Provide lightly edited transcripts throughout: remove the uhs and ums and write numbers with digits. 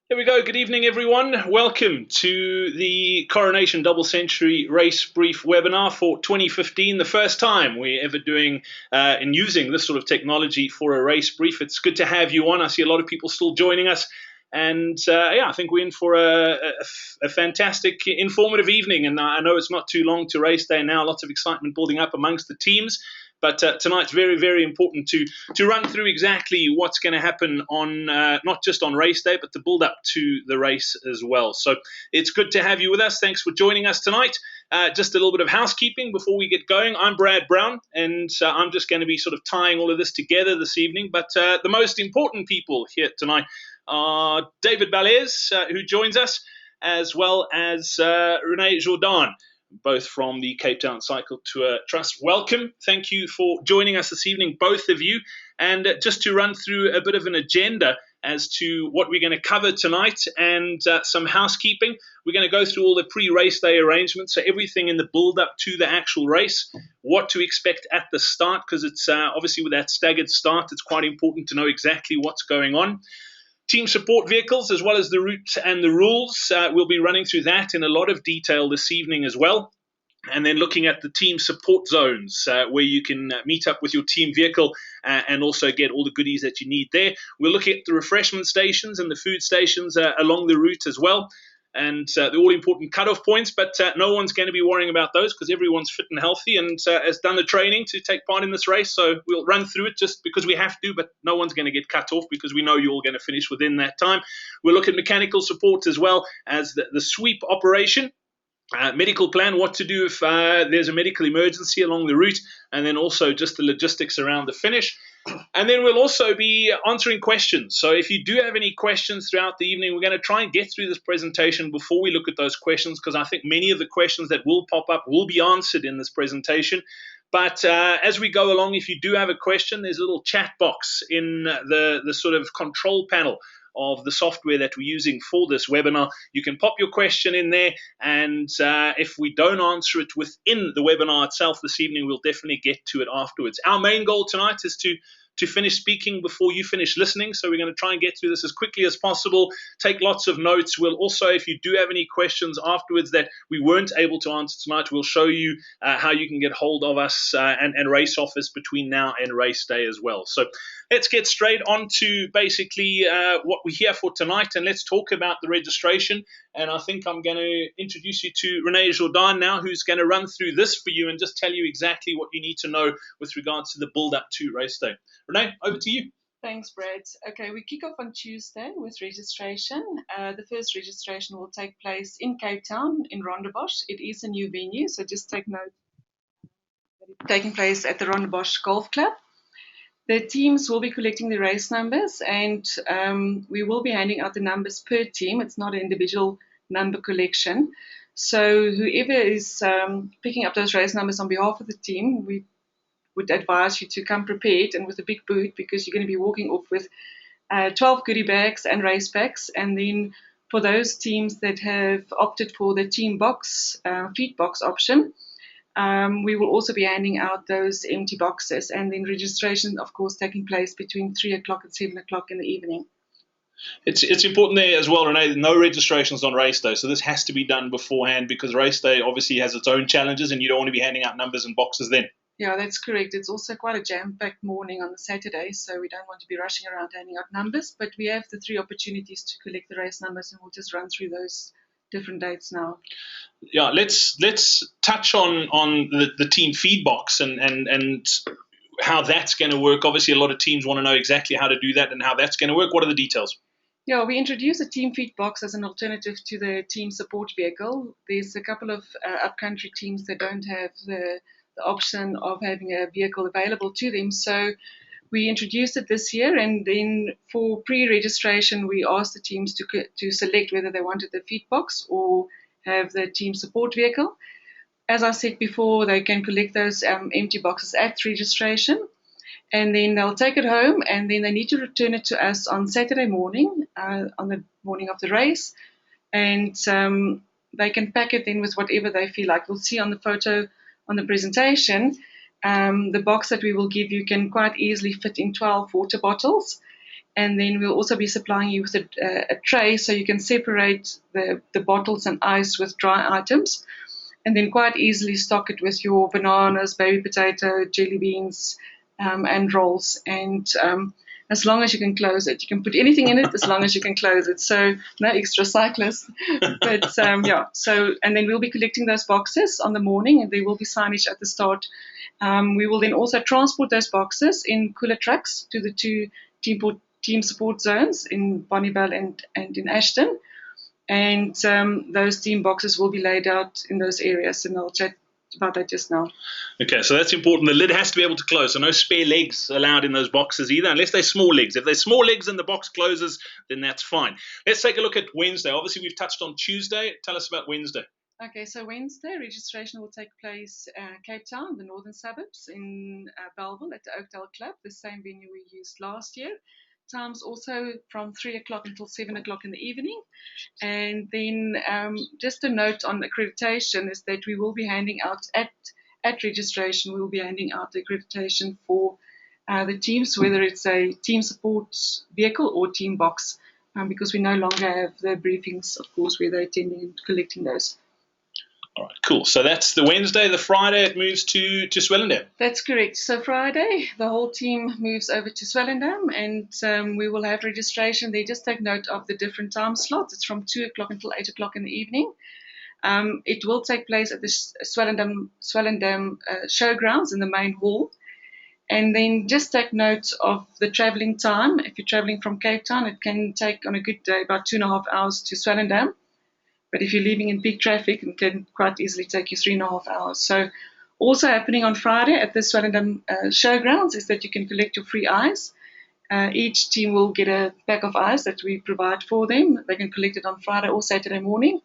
Here we go. Good evening, everyone. Welcome to the Coronation Double Century Race Brief webinar for 2015. The first time we're ever doing and using this sort of technology for a race brief. It's good to have you on. I see a lot of people still joining us. And I think we're in for a fantastic, informative evening. And I know it's not too long to race day now. Lots of excitement building up amongst the teams. But tonight's very, very important to run through exactly what's going to happen on not just on race day, but the build up to the race as well. So it's good to have you with us. Thanks for joining us tonight. Just a little bit of housekeeping before we get going. I'm Brad Brown, and I'm just going to be sort of tying all of this together this evening. But the most important people here tonight are David Balaise, who joins us, as well as Renee Jourdan, both from the Cape Town Cycle Tour Trust. Welcome. Thank you for joining us this evening, both of you. And just to run through a bit of an agenda as to what we're going to cover tonight and some housekeeping. We're going to go through all the pre-race day arrangements, so everything in the build-up to the actual race, what to expect at the start, because it's obviously with that staggered start, it's quite important to know exactly what's going on. Team support vehicles, as well as the route and the rules. We'll be running through that in a lot of detail this evening as well. And then looking at the team support zones, where you can meet up with your team vehicle and also get all the goodies that you need there. We'll look at the refreshment stations and the food stations along the route as well. And the all-important cutoff points, but no one's going to be worrying about those because everyone's fit and healthy and has done the training to take part in this race. So we'll run through it just because we have to, but no one's going to get cut off because we know you're all going to finish within that time. We'll look at mechanical support as well as the sweep operation. Medical plan, what to do if there's a medical emergency along the route, and then also just the logistics around the finish. And then we'll also be answering questions. So if you do have any questions throughout the evening, we're going to try and get through this presentation before we look at those questions, because I think many of the questions that will pop up will be answered in this presentation. But as we go along, if you do have a question, there's a little chat box in the sort of control panel of the software that we're using for this webinar. You can pop your question in there, and if we don't answer it within the webinar itself this evening, we'll definitely get to it afterwards. Our main goal tonight is to finish speaking before you finish listening, so we're going to try and get through this as quickly as possible, take lots of notes. We'll also, if you do have any questions afterwards that we weren't able to answer tonight, we'll show you how you can get hold of us and Race Office between now and race day as well. So let's get straight on to basically what we're here for tonight, and let's talk about the registration. And I think I'm going to introduce you to Renee Jourdan now, who's going to run through this for you and just tell you exactly what you need to know with regards to the build-up to race day. Renee, over to you. Thanks, Brad. Okay, we kick off on Tuesday with registration. The first registration will take place in Cape Town, in Rondebosch. It is a new venue, so just take note that it's taking place at the Rondebosch Golf Club. The teams will be collecting the race numbers, and we will be handing out the numbers per team. It's not an individual number collection. So whoever is picking up those race numbers on behalf of the team, we would advise you to come prepared and with a big boot, because you're going to be walking off with 12 goodie bags and race packs. And then for those teams that have opted for the team box, feed box option, we will also be handing out those empty boxes. And then registration, of course, taking place between 3 o'clock and 7 o'clock in the evening. It's important there as well, Renee, no registrations on race day. So this has to be done beforehand, because race day obviously has its own challenges and you don't want to be handing out numbers and boxes then. Yeah, that's correct. It's also quite a jam-packed morning on the Saturday, so we don't want to be rushing around handing out numbers. But we have the 3 opportunities to collect the race numbers, and we'll just run through those different dates now. Yeah, let's touch on the team feed box and how that's going to work. Obviously, a lot of teams want to know exactly how to do that and how that's going to work. What are the details? Yeah, we introduced a team feed box as an alternative to the team support vehicle. There's a couple of upcountry teams that don't have the option of having a vehicle available to them. So we introduced it this year, and then for pre-registration, we asked the teams to select whether they wanted the feed box or have the team support vehicle. As I said before, they can collect those empty boxes at registration, and then they'll take it home, and then they need to return it to us on Saturday morning, on the morning of the race, and they can pack it in with whatever they feel like. We'll see on the photo on the presentation, the box that we will give you can quite easily fit in 12 water bottles, And then we'll also be supplying you with a tray so you can separate the bottles and ice with dry items, and then quite easily stock it with your bananas, baby potato, jelly beans, and rolls. And as long as you can close it, you can put anything in it as long as you can close it. So no extra cyclists. But yeah, so, and then we'll be collecting those boxes on the morning, and there will be signage at the start. We will then also transport those boxes in cooler trucks to the two team support zones in Bonnievale and in Ashton. And those team boxes will be laid out in those areas, and I'll chat about that just now. Okay, so that's important. The lid has to be able to close, so no spare legs allowed in those boxes either, unless they're small legs. If they're small legs and the box closes, then that's fine. Let's take a look at Wednesday. Obviously, we've touched on Tuesday. Tell us about Wednesday. Okay, so Wednesday, registration will take place Cape Town, the northern suburbs, in Bellville at the Oakdale Club, the same venue we used last year. Times also from 3 o'clock until 7 o'clock in the evening. And then just a note on accreditation is that we will be handing out at registration, we will be handing out the accreditation for the teams, whether it's a team support vehicle or team box, because we no longer have the briefings, of course, where they're attending and collecting those. All right, cool. So that's the Wednesday. The Friday, it moves to Swellendam. That's correct. So Friday, the whole team moves over to Swellendam, and we will have registration there. Just take note of the different time slots. It's from 2 o'clock until 8 o'clock in the evening. It will take place at the Swellendam showgrounds in the main hall. And then just take note of the travelling time. If you're travelling from Cape Town, it can take, on a good day, about 2.5 hours to Swellendam. But if you're leaving in peak traffic, it can quite easily take you 3.5 hours. So also happening on Friday at the Swellendam showgrounds is that you can collect your free ice. Each team will get a pack of ice that we provide for them. They can collect it on Friday or Saturday morning.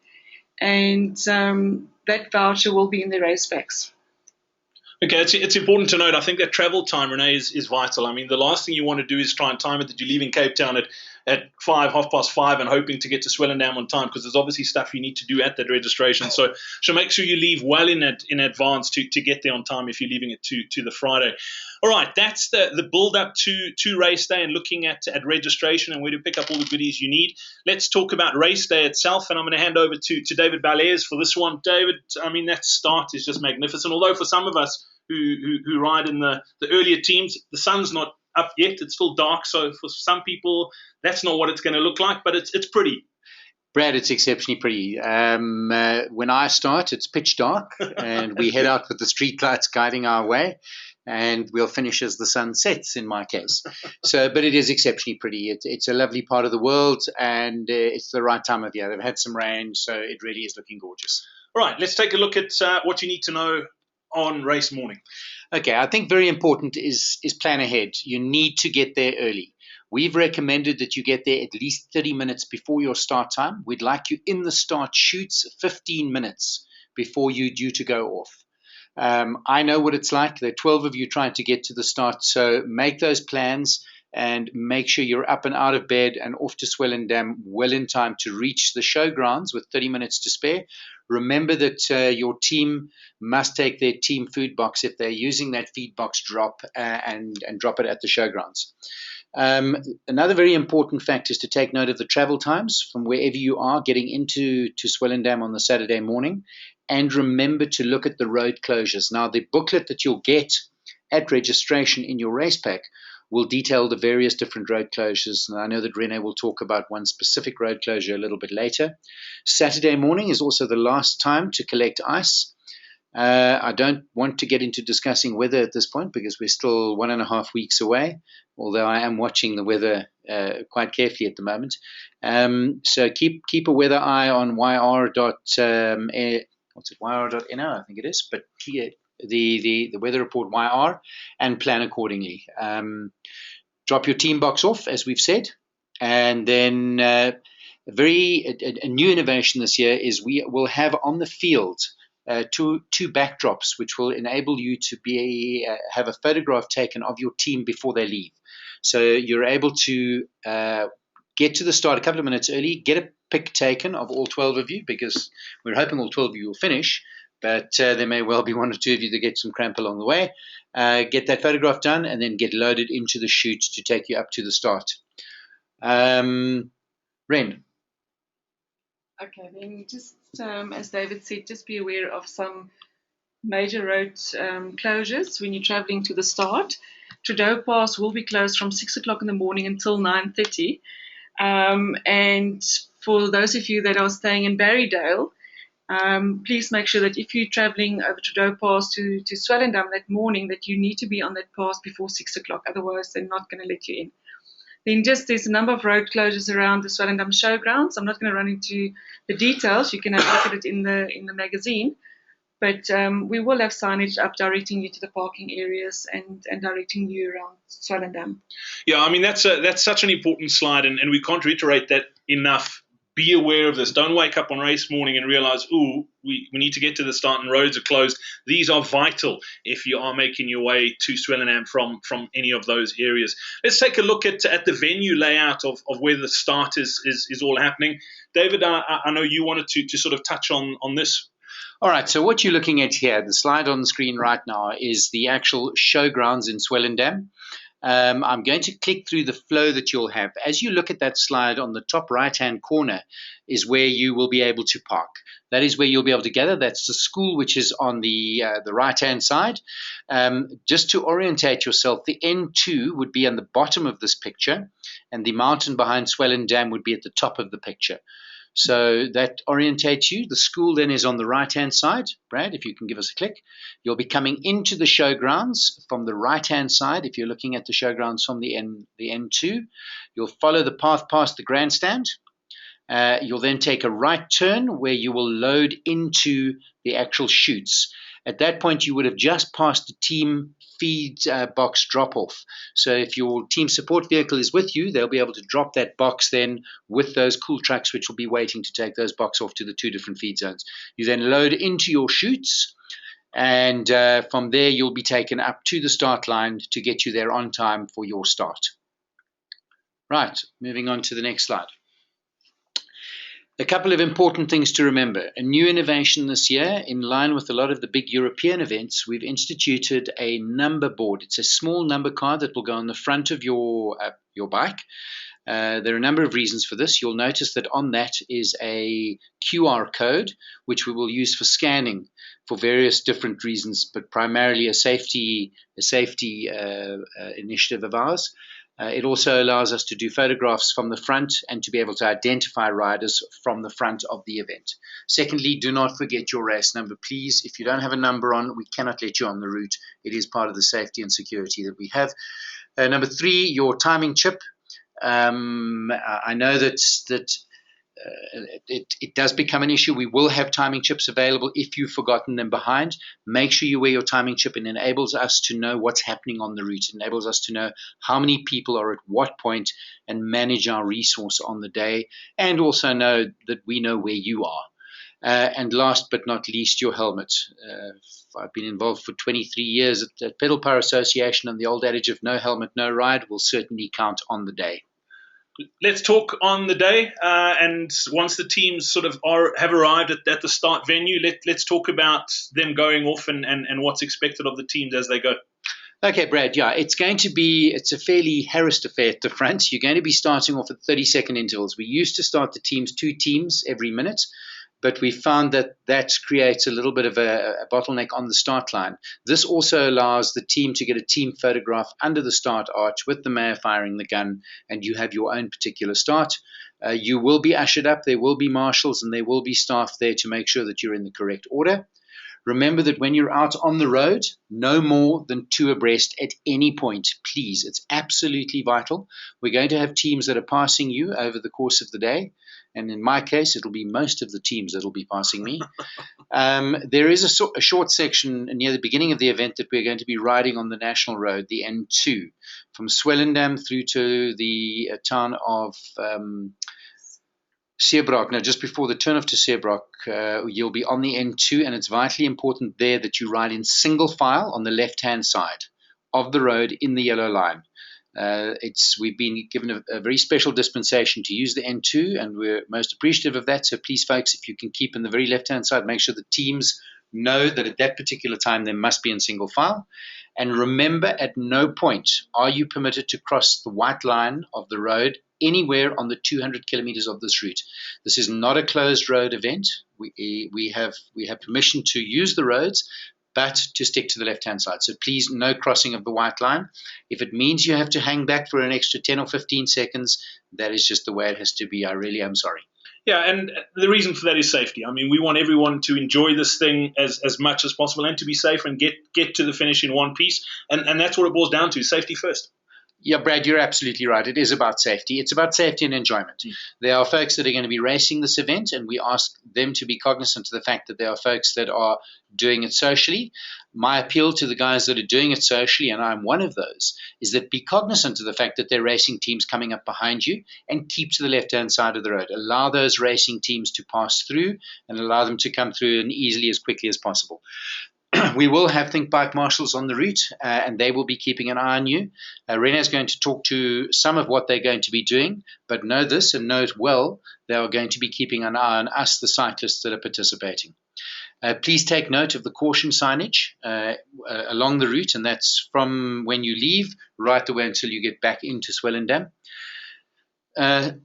And that voucher will be in their race packs. Okay, it's important to note, I think that travel time, Renee, is vital. I mean, the last thing you want to do is try and time it that you're leaving Cape Town at 5:30, and hoping to get to Swellendam on time, because there's obviously stuff you need to do at that registration. So make sure you leave well in advance to get there on time if you're leaving it to the Friday. All right, that's the build-up to race day and looking at registration and where to pick up all the goodies you need. Let's talk about race day itself, and I'm going to hand over to David Balaires for this one. David, I mean, that start is just magnificent, although for some of us who ride in the earlier teams, the sun's not up yet. It's still dark, so for some people, that's not what it's going to look like, but it's pretty. Brad, it's exceptionally pretty. When I start, it's pitch dark, and we head out with the street lights guiding our way, and we'll finish as the sun sets, in my case. But it is exceptionally pretty. It's a lovely part of the world, and it's the right time of year. They've had some rain, so it really is looking gorgeous. All right, let's take a look at what you need to know on race morning. Okay, I think very important is plan ahead. You need to get there early. We've recommended that you get there at least 30 minutes before your start time. We'd like you in the start chutes 15 minutes before you're due to go off. I know what it's like. There are 12 of you trying to get to the start, so make those plans and make sure you're up and out of bed and off to Swellendam well in time to reach the showgrounds with 30 minutes to spare. Remember that your team must take their team food box if they're using that feed box drop and drop it at the showgrounds. Another very important fact is to take note of the travel times from wherever you are getting into Swellendam on the Saturday morning, and remember to look at the road closures. Now, the booklet that you'll get at registration in your race pack will detail the various different road closures, and I know that Renee will talk about one specific road closure a little bit later. Saturday morning is also the last time to collect ice. I don't want to get into discussing weather at this point because we're still 1.5 weeks away, although I am watching the weather quite carefully at the moment. So keep a weather eye on yr.no, I think it is, but the weather report YR, and plan accordingly. Drop your team box off, as we've said, and then a new innovation this year is we will have on the field two backdrops, which will enable you to have a photograph taken of your team before they leave. So you're able to get to the start a couple of minutes early, get a pic taken of all 12 of you, because we're hoping all 12 of you will finish, but there may well be 1 or 2 of you that get some cramp along the way. Get that photograph done and then get loaded into the chute to take you up to the start. Ren. Okay, then just as David said, just be aware of some major road closures when you're traveling to the start. Trudeau Pass will be closed from 6 o'clock in the morning until 9:30. And for those of you that are staying in Barrydale, please make sure that if you're traveling over Trudeau Pass to Swellendam that morning, that you need to be on that pass before 6 o'clock. Otherwise, they're not going to let you in. Then just there's a number of road closures around the Swellendam Showgrounds. I'm not going to run into the details. You can have a look at it in the magazine. But we will have signage up directing you to the parking areas and directing you around Swellendam. Yeah, I mean, that's such an important slide, and we can't reiterate that enough. Be aware of this. Don't wake up on race morning and realize, ooh, we need to get to the start and roads are closed. These are vital if you are making your way to Swellenham from any of those areas. Let's take a look at the venue layout of where the start is all happening. David, I know you wanted to sort of touch on this. All right, so what you're looking at here, the slide on the screen right now, is the actual showgrounds in Swellendam. I'm going to click through the flow that you'll have. As you look at that slide, on the top right-hand corner is where you will be able to park. That is where you'll be able to gather. That's the school, which is on the right-hand side. Just to orientate yourself, the N2 would be on the bottom of this picture, and the mountain behind Swellendam would be at the top of the picture. So that orientates you. The school then is on the right-hand side. Brad, if you can give us a click. You'll be coming into the showgrounds from the right-hand side. If you're looking at the showgrounds from the N2, you'll follow the path past the grandstand. You'll then take a right turn where you will load into the actual chutes. At that point, you would have just passed the team feed box drop-off. So if your team support vehicle is with you, they'll be able to drop that box then with those cool trucks, which will be waiting to take those boxes off to the two different feed zones. You then load into your chutes, and from there, you'll be taken up to the start line to get you there on time for your start. Right, moving on to the next slide. A couple of important things to remember. A new innovation this year, in line with a lot of the big European events, we've instituted a number board. It's a small number card that will go on the front of your bike. There are a number of reasons for this. You'll notice that on that is a QR code, which we will use for scanning for various different reasons, but primarily a safety initiative of ours. It also allows us to do photographs from the front and to be able to identify riders from the front of the event. Secondly, do not forget your race number, please. If you don't have a number on, we cannot let you on the route. It is part of the safety and security that we have. Number three, your timing chip. I know that it does become an issue. We will have timing chips available if you've forgotten them behind. Make sure you wear your timing chip. It enables us to know what's happening on the route. It enables us to know how many people are at what point and manage our resource on the day, and also know that we know where you are. And last but not least, your helmet. I've been involved for 23 years at Pedal Power Association, and the old adage of no helmet, no ride will certainly count on the day. Let's talk on the day, and once the teams sort of have arrived at the start venue, let's talk about them going off and what's expected of the teams as they go. Okay, Brad, yeah, it's a fairly harassed affair at the front. You're going to be starting off at 30-second intervals. We used to start the teams 2 teams every minute, but we found that creates a little bit of a bottleneck on the start line. This also allows the team to get a team photograph under the start arch with the mayor firing the gun, and you have your own particular start. You will be ushered up. There will be marshals and there will be staff there to make sure that you're in the correct order. Remember that when you're out on the road, no more than 2 abreast at any point, please. It's absolutely vital. We're going to have teams that are passing you over the course of the day. And in my case, it'll be most of the teams that'll be passing me. There is a short section near the beginning of the event that we're going to be riding on the national road, the N2, from Swellendam through to the town of Seebrock. Now, just before the turn off to Seebrock, you'll be on the N2, and it's vitally important there that you ride in single file on the left-hand side of the road in the yellow line. We've been given a very special dispensation to use the N2, and we're most appreciative of that. So please, folks, if you can keep in the very left-hand side, make sure the teams know that at that particular time they must be in single file. And remember, at no point are you permitted to cross the white line of the road anywhere on the 200 kilometers of this route. This is not a closed road event. We have permission to use the roads, but to stick to the left-hand side. So please, no crossing of the white line. If it means you have to hang back for an extra 10 or 15 seconds, that is just the way it has to be. I really am sorry. Yeah, and the reason for that is safety. I mean, we want everyone to enjoy this thing as much as possible and to be safe and get to the finish in one piece. And that's what it boils down to, safety first. Yeah, Brad, you're absolutely right. It is about safety. It's about safety and enjoyment. There are folks that are going to be racing this event, and we ask them to be cognizant of the fact that there are folks that are doing it socially. My appeal to the guys that are doing it socially, and I'm one of those, is that be cognizant of the fact that there are racing teams coming up behind you and keep to the left-hand side of the road. Allow those racing teams to pass through and allow them to come through and easily as quickly as possible. We will have think bike marshals on the route, and they will be keeping an eye on you. Rena is going to talk to some of what they're going to be doing, but know this and know it well, they are going to be keeping an eye on us, the cyclists that are participating. Please take note of the caution signage along the route, and that's from when you leave right the way until you get back into Swellendam. A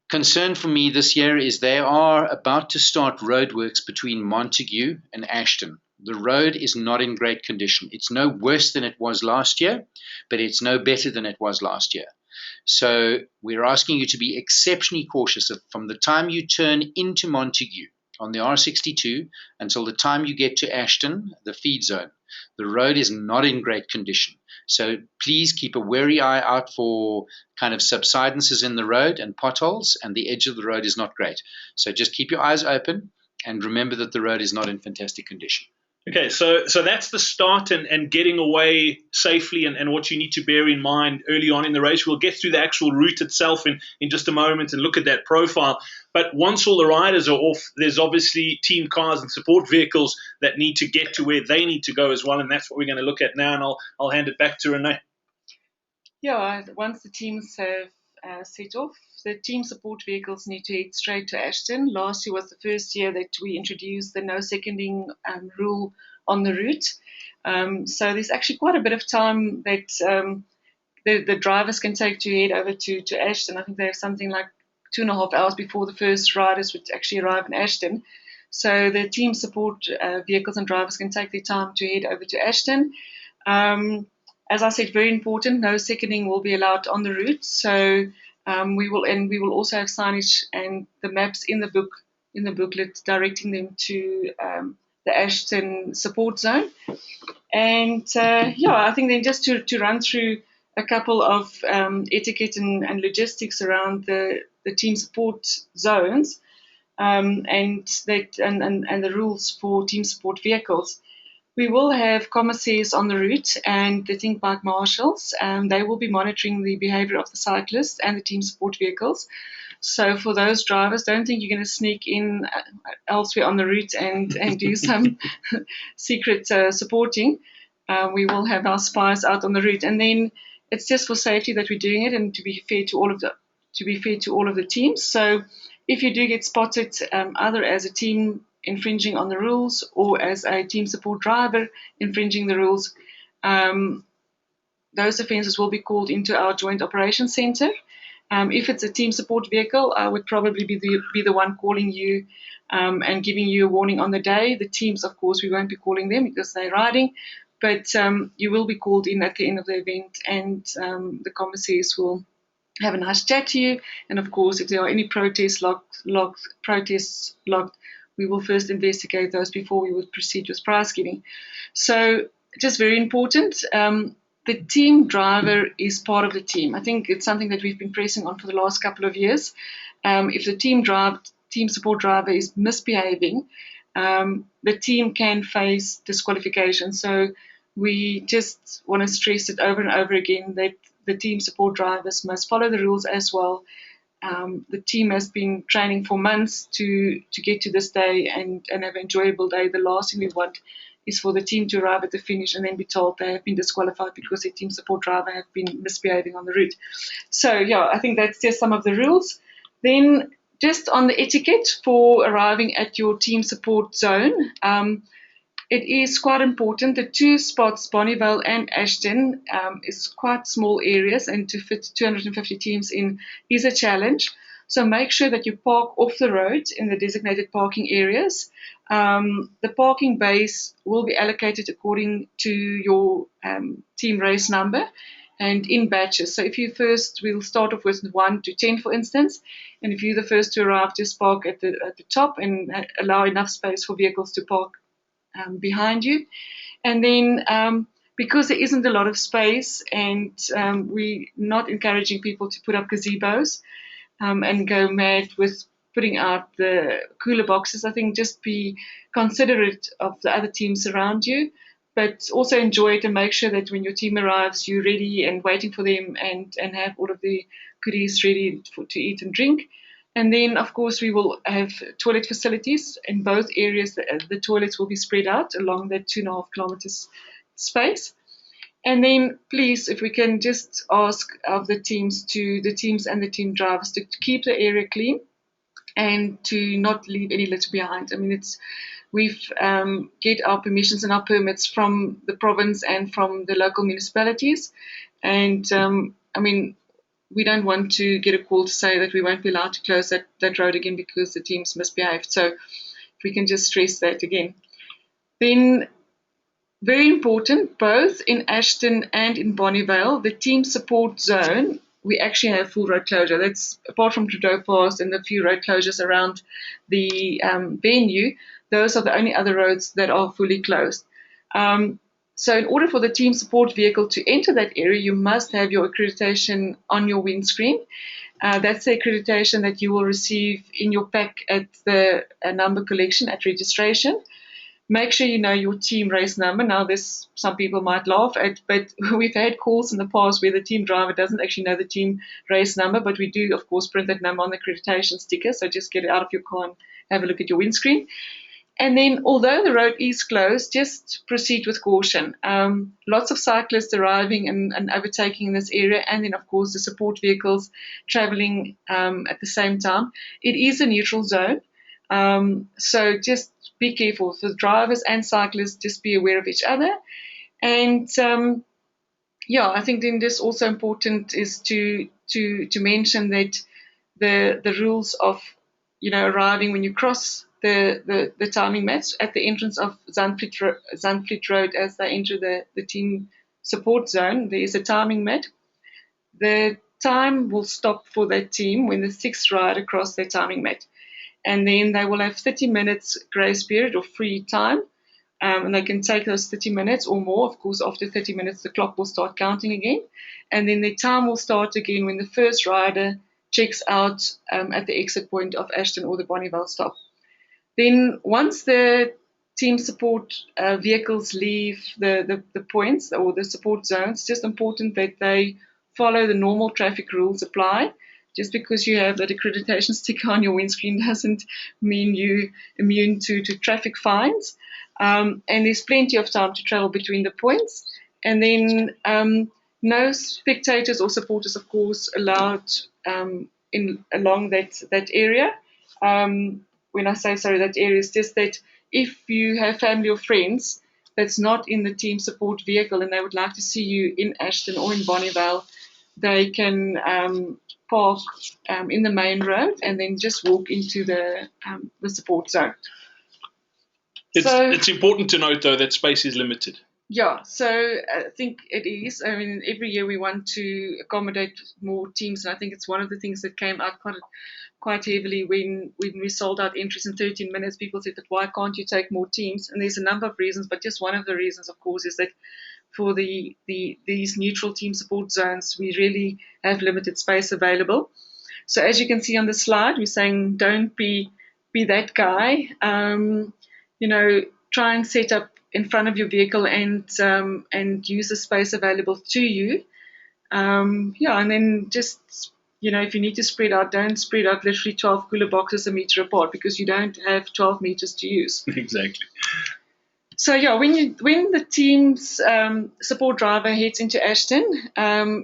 concern for me this year is they are about to start roadworks between Montague and Ashton. The road is not in great condition. It's no worse than it was last year, but it's no better than it was last year. So we're asking you to be exceptionally cautious from the time you turn into Montague on the R62 until the time you get to Ashton, the feed zone. The road is not in great condition. So please keep a wary eye out for kind of subsidences in the road and potholes, and the edge of the road is not great. So just keep your eyes open and remember that the road is not in fantastic condition. Okay, so that's the start and getting away safely and what you need to bear in mind early on in the race. We'll get through the actual route itself in just a moment and look at that profile. But once all the riders are off, there's obviously team cars and support vehicles that need to get to where they need to go as well, and that's what we're going to look at now, and I'll hand it back to Renee. Yeah, once the teams have set off, the team support vehicles need to head straight to Ashton. Last year was the first year that we introduced the no seconding rule on the route. So there's actually quite a bit of time that the drivers can take to head over to Ashton. I think they have something like 2.5 hours before the first riders would actually arrive in Ashton. So the team support vehicles and drivers can take their time to head over to Ashton. As I said, very important, no seconding will be allowed on the route. So we will also have signage and the maps in the booklet directing them to the Ashton support zone. And I think then just to run through a couple of etiquette and logistics around the team support zones and the rules for team support vehicles. We will have commissaires on the route and the think bike marshals. They will be monitoring the behavior of the cyclists and the team support vehicles. So for those drivers, don't think you're going to sneak in elsewhere on the route and do some secret supporting. We will have our spies out on the route, and then it's just for safety that we're doing it, and to be fair to all of the teams. So if you do get spotted either as a team infringing on the rules or as a team support driver infringing the rules, those offences will be called into our joint operations centre. If it's a team support vehicle, I would probably be the one calling you and giving you a warning on the day. The teams, of course, we won't be calling them because they're riding, but you will be called in at the end of the event, and the commissaires will have a nice chat to you. And of course, if there are any protests logged, we will first investigate those before we would proceed with prize giving. So just very important, the team driver is part of the team. I think it's something that we've been pressing on for the last couple of years. If the team support driver is misbehaving, the team can face disqualification. So we just want to stress it over and over again that the team support drivers must follow the rules as well. The team has been training for months to get to this day and have an enjoyable day. The last thing we want is for the team to arrive at the finish and then be told they have been disqualified because their team support driver have been misbehaving on the route. So I think that's just some of the rules. Then just on the etiquette for arriving at your team support zone, It is quite important. The two spots, Bonnievale and Ashton, is quite small areas, and to fit 250 teams in is a challenge. So make sure that you park off the road in the designated parking areas. The parking bays will be allocated according to your team race number and in batches. So if you first, we'll start off with 1 to 10, for instance. And if you're the first to arrive, just park at the top and allow enough space for vehicles to park behind you. And then because there isn't a lot of space, and we're not encouraging people to put up gazebos and go mad with putting out the cooler boxes, I think just be considerate of the other teams around you, but also enjoy it and make sure that when your team arrives, you're ready and waiting for them, and have all of the goodies ready to eat and drink. And then, of course, we will have toilet facilities in both areas. The toilets will be spread out along that 2.5 kilometers space. And then, please, if we can just ask of the teams and the team drivers to keep the area clean and to not leave any litter behind. I mean, we've get our permissions and our permits from the province and from the local municipalities, and I mean, we don't want to get a call to say that we won't be allowed to close that road again because the teams misbehaved. So if we can just stress that again. Then, very important, both in Ashton and in Bonnievale, the team support zone, we actually have full road closure. That's apart from Trudeau Pass and the few road closures around the venue, those are the only other roads that are fully closed. So in order for the team support vehicle to enter that area, you must have your accreditation on your windscreen. That's the accreditation that you will receive in your pack at the number collection at registration. Make sure you know your team race number. Now, this some people might laugh at, but we've had calls in the past where the team driver doesn't actually know the team race number, but we do, of course, print that number on the accreditation sticker. So just get it out of your car and have a look at your windscreen. And then, although the road is closed, just proceed with caution. Lots of cyclists arriving and overtaking in this area, and then, of course, the support vehicles traveling at the same time. It is a neutral zone, so just be careful. For drivers and cyclists, just be aware of each other. And I think then this also important is to mention that the rules of arriving when you cross the timing match at the entrance of Zandvliet Road as they enter the team support zone. There is a timing mat. The time will stop for that team when the sixth rider cross their timing mat. And then they will have 30 minutes grace period or free time. And they can take those 30 minutes or more. Of course, after 30 minutes, the clock will start counting again. And then the time will start again when the first rider checks out at the exit point of Ashton or the Bonnievale stop. Then once the team support vehicles leave the points or the support zones, it's just important that they follow the normal traffic rules apply. Just because you have that accreditation sticker on your windscreen doesn't mean you're immune to traffic fines. And there's plenty of time to travel between the points. And then no spectators or supporters, of course, allowed along that area. When I say that area is just that if you have family or friends that's not in the team support vehicle and they would like to see you in Ashton or in Bonnievale, they can park in the main road and then just walk into the support zone. It's important to note, though, that space is limited. Yeah, so I think it is. I mean, every year we want to accommodate more teams, and I think it's one of the things that came out quite heavily when we sold out entries in 13 minutes. People said that why can't you take more teams? And there's a number of reasons, but just one of the reasons, of course, is that for these neutral team support zones, we really have limited space available. So as you can see on the slide, we're saying don't be that guy. Try and set up in front of your vehicle and use the space available to you. And then just, if you need to spread out, don't spread out literally 12 cooler boxes a meter apart because you don't have 12 meters to use. Exactly. So when the team's support driver heads into Ashton,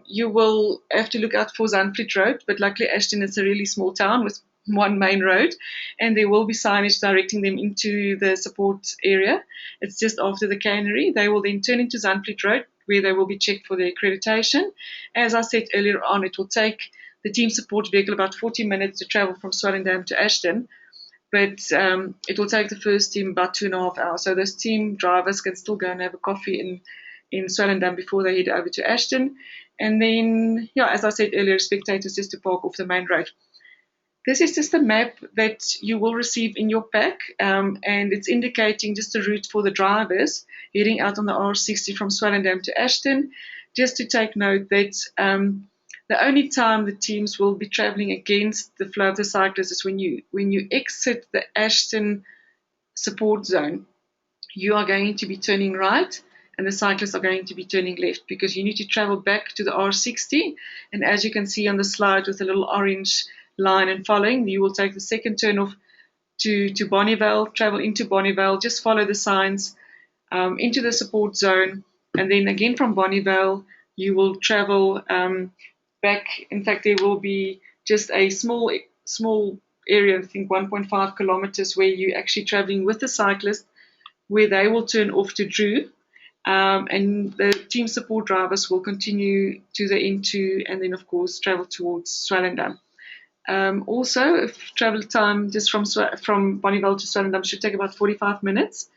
you will have to look out for Zandvliet Road. But luckily, Ashton is a really small town with one main road, and there will be signage directing them into the support area. It's just after the cannery. They will then turn into Zandvliet Road, where they will be checked for their accreditation. As I said earlier on, it will take the team support vehicle about 40 minutes to travel from Swellendam to Ashton, but it will take the first team about 2.5 hours. So those team drivers can still go and have a coffee in Swellendam before they head over to Ashton. And then, yeah, as I said earlier, spectators just to park off the main road. This is just a map that you will receive in your pack, and it's indicating just a route for the drivers heading out on the R60 from Swellendam to Ashton. Just to take note that the only time the teams will be travelling against the flow of the cyclists is when you exit the Ashton support zone. You are going to be turning right, and the cyclists are going to be turning left, because you need to travel back to the R60. And as you can see on the slide with the little orange line and following, you will take the second turn off to Bonnievale, travel into Bonnievale, just follow the signs into the support zone, and then again from Bonnievale you will travel back. In fact, there will be just a small area, I think 1.5 kilometers, where you're actually traveling with the cyclist, where they will turn off to Drew, and the team support drivers will continue to the N2, and then of course travel towards Swellendam. Also, if travel time just from Bonnievale to Swellendam should take about 45 minutes.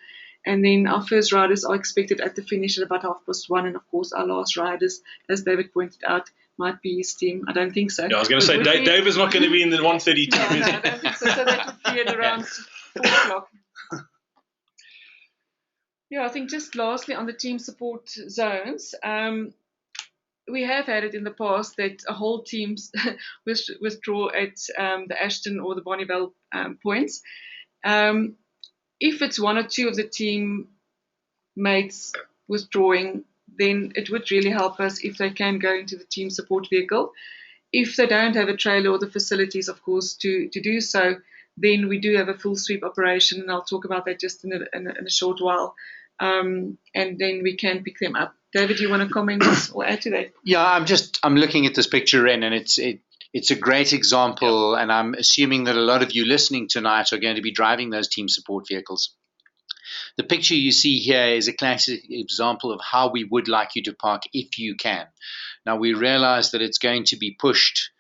And then our first riders are expected at the finish at about 1:30. And of course, our last riders, as David pointed out, might be his team. I don't think so. Yeah, I was going to say, David's not going to be in the 1:30 team. No, I don't think so. So that would be at around 4 o'clock. Yeah, I think just lastly on the team support zones, we have had it in the past that a whole team withdraw at the Ashton or the Bonnievale points. If it's one or two of the team mates withdrawing, then it would really help us if they can go into the team support vehicle. If they don't have a trailer or the facilities, of course, to do so, then we do have a full sweep operation, and I'll talk about that just in a short while. And then we can pick them up. David, do you want to comment or add to that? Yeah, I'm looking at this picture, Ren, and it's a great example, and I'm assuming that a lot of you listening tonight are going to be driving those team support vehicles. The picture you see here is a classic example of how we would like you to park if you can. Now, we realize that it's going to be pushed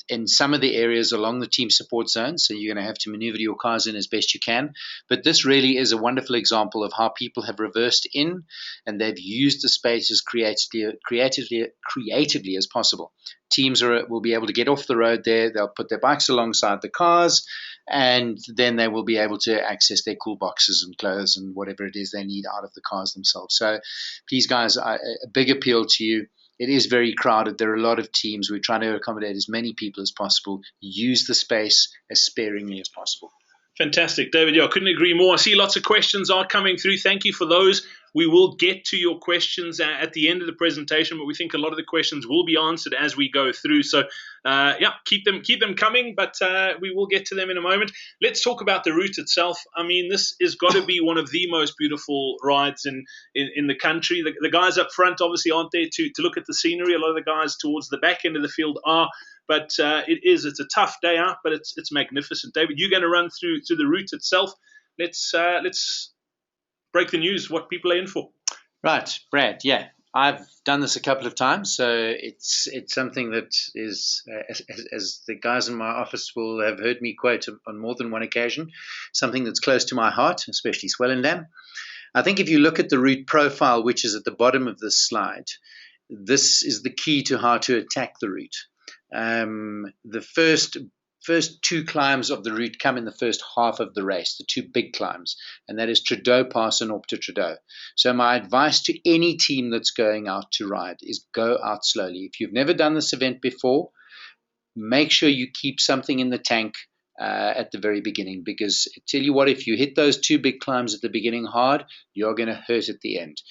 in some of the areas along the team support zone, so you're going to have to maneuver your cars in as best you can. But this really is a wonderful example of how people have reversed in, and they've used the space as creatively as possible. Teams will be able to get off the road there. They'll put their bikes alongside the cars, and then they will be able to access their cool boxes and clothes and whatever it is they need out of the cars themselves. So please, guys, a big appeal to you. It is very crowded. There are a lot of teams. We're trying to accommodate as many people as possible. Use the space as sparingly as possible. Fantastic, David. Yeah, I couldn't agree more. I see lots of questions are coming through. Thank you for those. We will get to your questions at the end of the presentation, but we think a lot of the questions will be answered as we go through. So, yeah, keep them coming, but we will get to them in a moment. Let's talk about the route itself. I mean, this has got to be one of the most beautiful rides in the country. The guys up front obviously aren't there to look at the scenery. A lot of the guys towards the back end of the field are. But it's a tough day out, but it's magnificent. David, you're going to run through the route itself. Let's break the news, what people are in for. Right, Brad. Yeah, I've done this a couple of times, so it's something that is, as the guys in my office will have heard me quote on more than one occasion, something that's close to my heart, especially Swellendam. I think if you look at the route profile, which is at the bottom of this slide, this is the key to how to attack the route. The first two climbs of the route come in the first half of the race, the two big climbs, and that is Trudeau Pass and Op to Trudeau. So my advice to any team that's going out to ride is go out slowly. If you've never done this event before, make sure you keep something in the tank at the very beginning, because I tell you what, if you hit those two big climbs at the beginning hard, you're going to hurt at the end.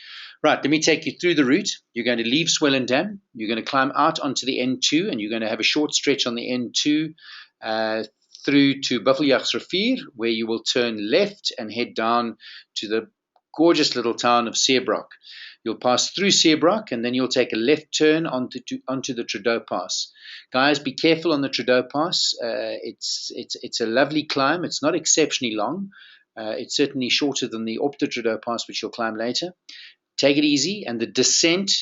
Right, let me take you through the route. You're going to leave Swellendam. You're going to climb out onto the N2, and you're going to have a short stretch on the N2 through to Buffeljagtsrivier, where you will turn left and head down to the gorgeous little town of Seebrock. You'll pass through Seabrook, and then you'll take a left turn onto the Trudeau Pass. Guys, be careful on the Trudeau Pass. It's a lovely climb. It's not exceptionally long. It's certainly shorter than the Op de Trudeau Pass, which you'll climb later. Take it easy, and the descent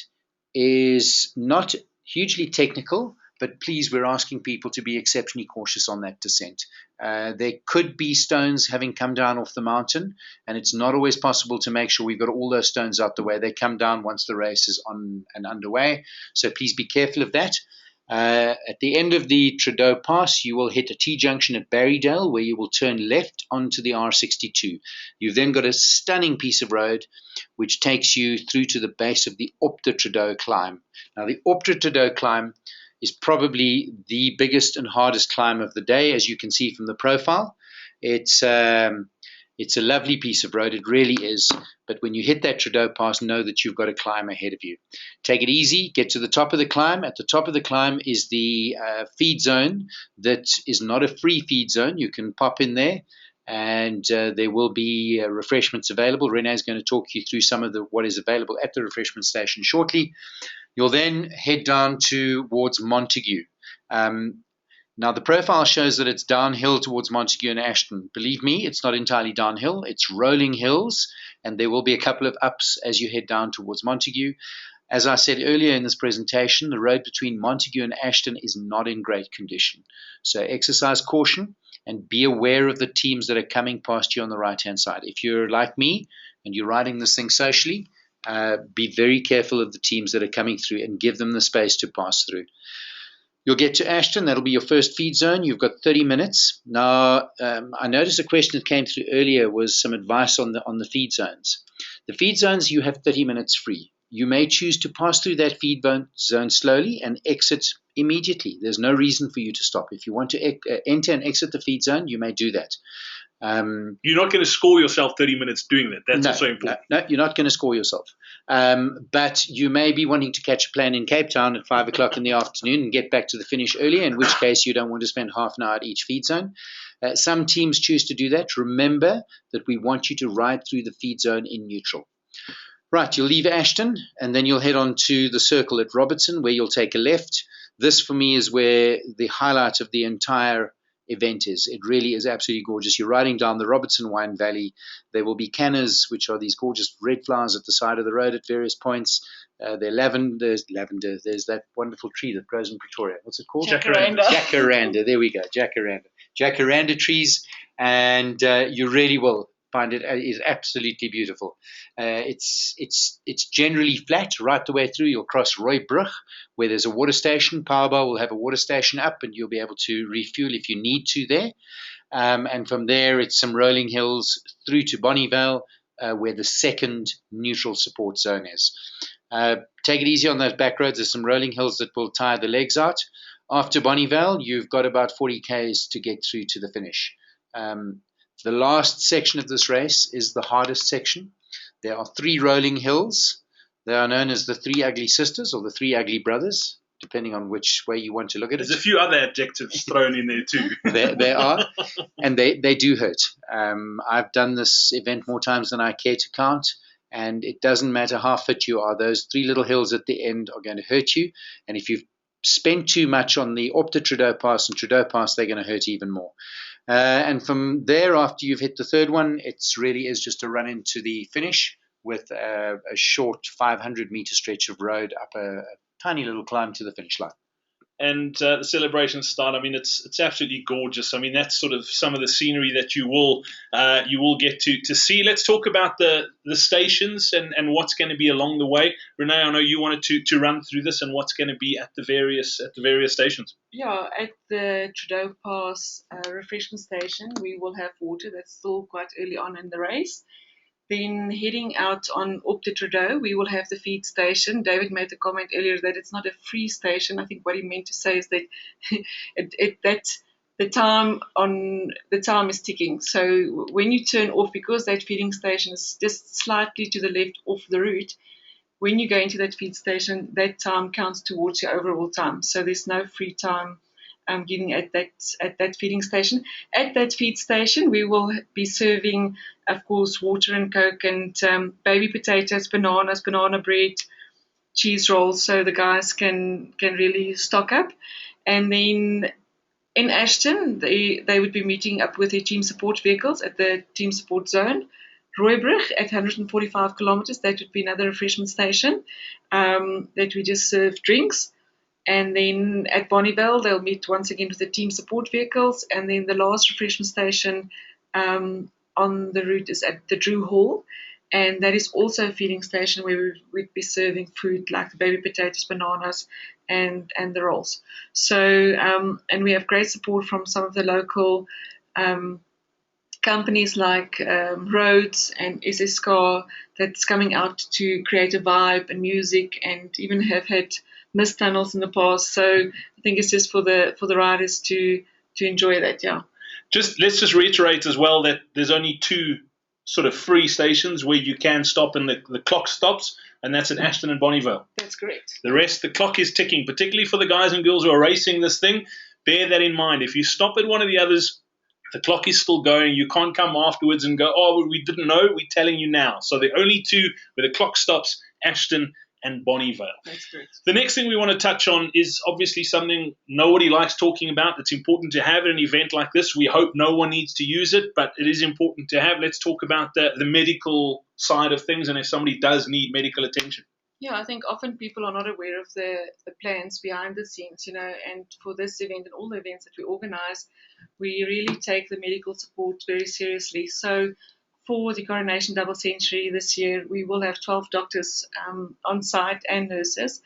is not hugely technical, but please, we're asking people to be exceptionally cautious on that descent. There could be stones having come down off the mountain, and it's not always possible to make sure we've got all those stones out the way. They come down once the race is on and underway, so please be careful of that. At the end of the Trudeau Pass, you will hit a T-junction at Barrydale, where you will turn left onto the R62. You've then got a stunning piece of road which takes you through to the base of the Op de Trudeau climb. Now, the Op de Trudeau climb is probably the biggest and hardest climb of the day, as you can see from the profile. It's a lovely piece of road, it really is. But when you hit that Trudeau Pass, know that you've got a climb ahead of you. Take it easy, get to the top of the climb. At the top of the climb is the feed zone that is not a free feed zone. You can pop in there, and there will be refreshments available. Renee is going to talk you through some of what is available at the refreshment station shortly. You'll then head down towards Montague. Now, the profile shows that it's downhill towards Montague and Ashton. Believe me, it's not entirely downhill. It's rolling hills, and there will be a couple of ups as you head down towards Montague. As I said earlier in this presentation, the road between Montague and Ashton is not in great condition. So exercise caution and be aware of the teams that are coming past you on the right-hand side. If you're like me and you're riding this thing socially, be very careful of the teams that are coming through and give them the space to pass through. You'll get to Ashton. That'll be your first feed zone. You've got 30 minutes. Now, I noticed a question that came through earlier was some advice on the feed zones. The feed zones, you have 30 minutes free. You may choose to pass through that feed zone slowly and exit immediately. There's no reason for you to stop. If you want to enter and exit the feed zone, you may do that. You're not going to score yourself 30 minutes doing that. That's also important. No, you're not going to score yourself. But you may be wanting to catch a plane in Cape Town at 5 o'clock in the afternoon and get back to the finish earlier, in which case you don't want to spend half an hour at each feed zone. Some teams choose to do that. Remember that we want you to ride through the feed zone in neutral. Right, you'll leave Ashton, and then you'll head on to the circle at Robertson, where you'll take a left. This, for me, is where the highlight of the entire event is. It really is absolutely gorgeous. You're riding down the Robertson Wine Valley. There will be cannas, which are these gorgeous red flowers at the side of the road at various points. There's lavender. There's that wonderful tree that grows in Pretoria. What's it called? Jacaranda. Jacaranda. There we go. Jacaranda trees, and you really will find it is absolutely beautiful. It's generally flat right the way through. You'll cross Rooibrug, where there's a water station. Powerbar will have a water station up, and you'll be able to refuel if you need to there. And from there, it's some rolling hills through to Bonnievale, where the second neutral support zone is. Take it easy on those back roads. There's some rolling hills that will tire the legs out. After Bonnievale, you've got about 40 k's to get through to the finish. The last section of this race is the hardest section. There are 3 rolling hills. They are known as the 3 ugly sisters or the 3 ugly brothers, depending on which way you want to look at it. There's a few other adjectives thrown in there too. There are, and they do hurt. I've done this event more times than I care to count, and it doesn't matter how fit you are. Those 3 little hills at the end are going to hurt you, and if you've spent too much on the Op de Trudeau Pass and Trudeau Pass, they're going to hurt even more. And from there, after you've hit the 3rd one, it really is just a run into the finish with a short 500-meter stretch of road up a tiny little climb to the finish line. And the celebrations start. I mean, it's absolutely gorgeous. I mean, that's sort of some of the scenery that you will get to see. Let's talk about the stations and what's going to be along the way. Renee, I know you wanted to run through this and what's going to be at the various stations. Yeah, at the Trudeau Pass refreshment station, we will have water. That's still quite early on in the race. Then heading out on Op de Trudeau, we will have the feed station. David made the comment earlier that it's not a free station. I think what he meant to say is that that the time is ticking. So when you turn off, because that feeding station is just slightly to the left off the route, when you go into that feed station, that time counts towards your overall time. So there's no free time giving at that feeding station. At that feed station, we will be serving, of course, water and Coke and baby potatoes, bananas, banana bread, cheese rolls, so the guys can really stock up. And then in Ashton, they would be meeting up with their team support vehicles at the team support zone. Rooibrug at 145 kilometers, that would be another refreshment station that we just serve drinks. And then at Bonnievale, they'll meet once again with the team support vehicles. And then the last refreshment station on the route is at the Drew Hall. And that is also a feeding station where we'd be serving food like the baby potatoes, bananas, and the rolls. So, and we have great support from some of the local companies like Rhodes and SS Car that's coming out to create a vibe and music, and even have had mist tunnels in the past. So I think it's just for the riders to enjoy that. Yeah. Let's just reiterate as well that there's only two sort of free stations where you can stop and the clock stops, and that's at Ashton and Bonnievale. That's correct. The rest, the clock is ticking, particularly for the guys and girls who are racing this thing. Bear that in mind. If you stop at one of the others, the clock is still going. You can't come afterwards and go, oh, we didn't know. We're telling you now. So the only two where the clock stops, Ashton and Bonnievale. That's great. The next thing we want to touch on is obviously something nobody likes talking about. It's important to have at an event like this. We hope no one needs to use it, but it is important to have. Let's talk about the medical side of things, and if somebody does need medical attention. Yeah, I think often people are not aware of the plans behind the scenes, and for this event and all the events that we organize, we really take the medical support very seriously. So for the Coronation Double Century this year, we will have 12 doctors on site and nurses.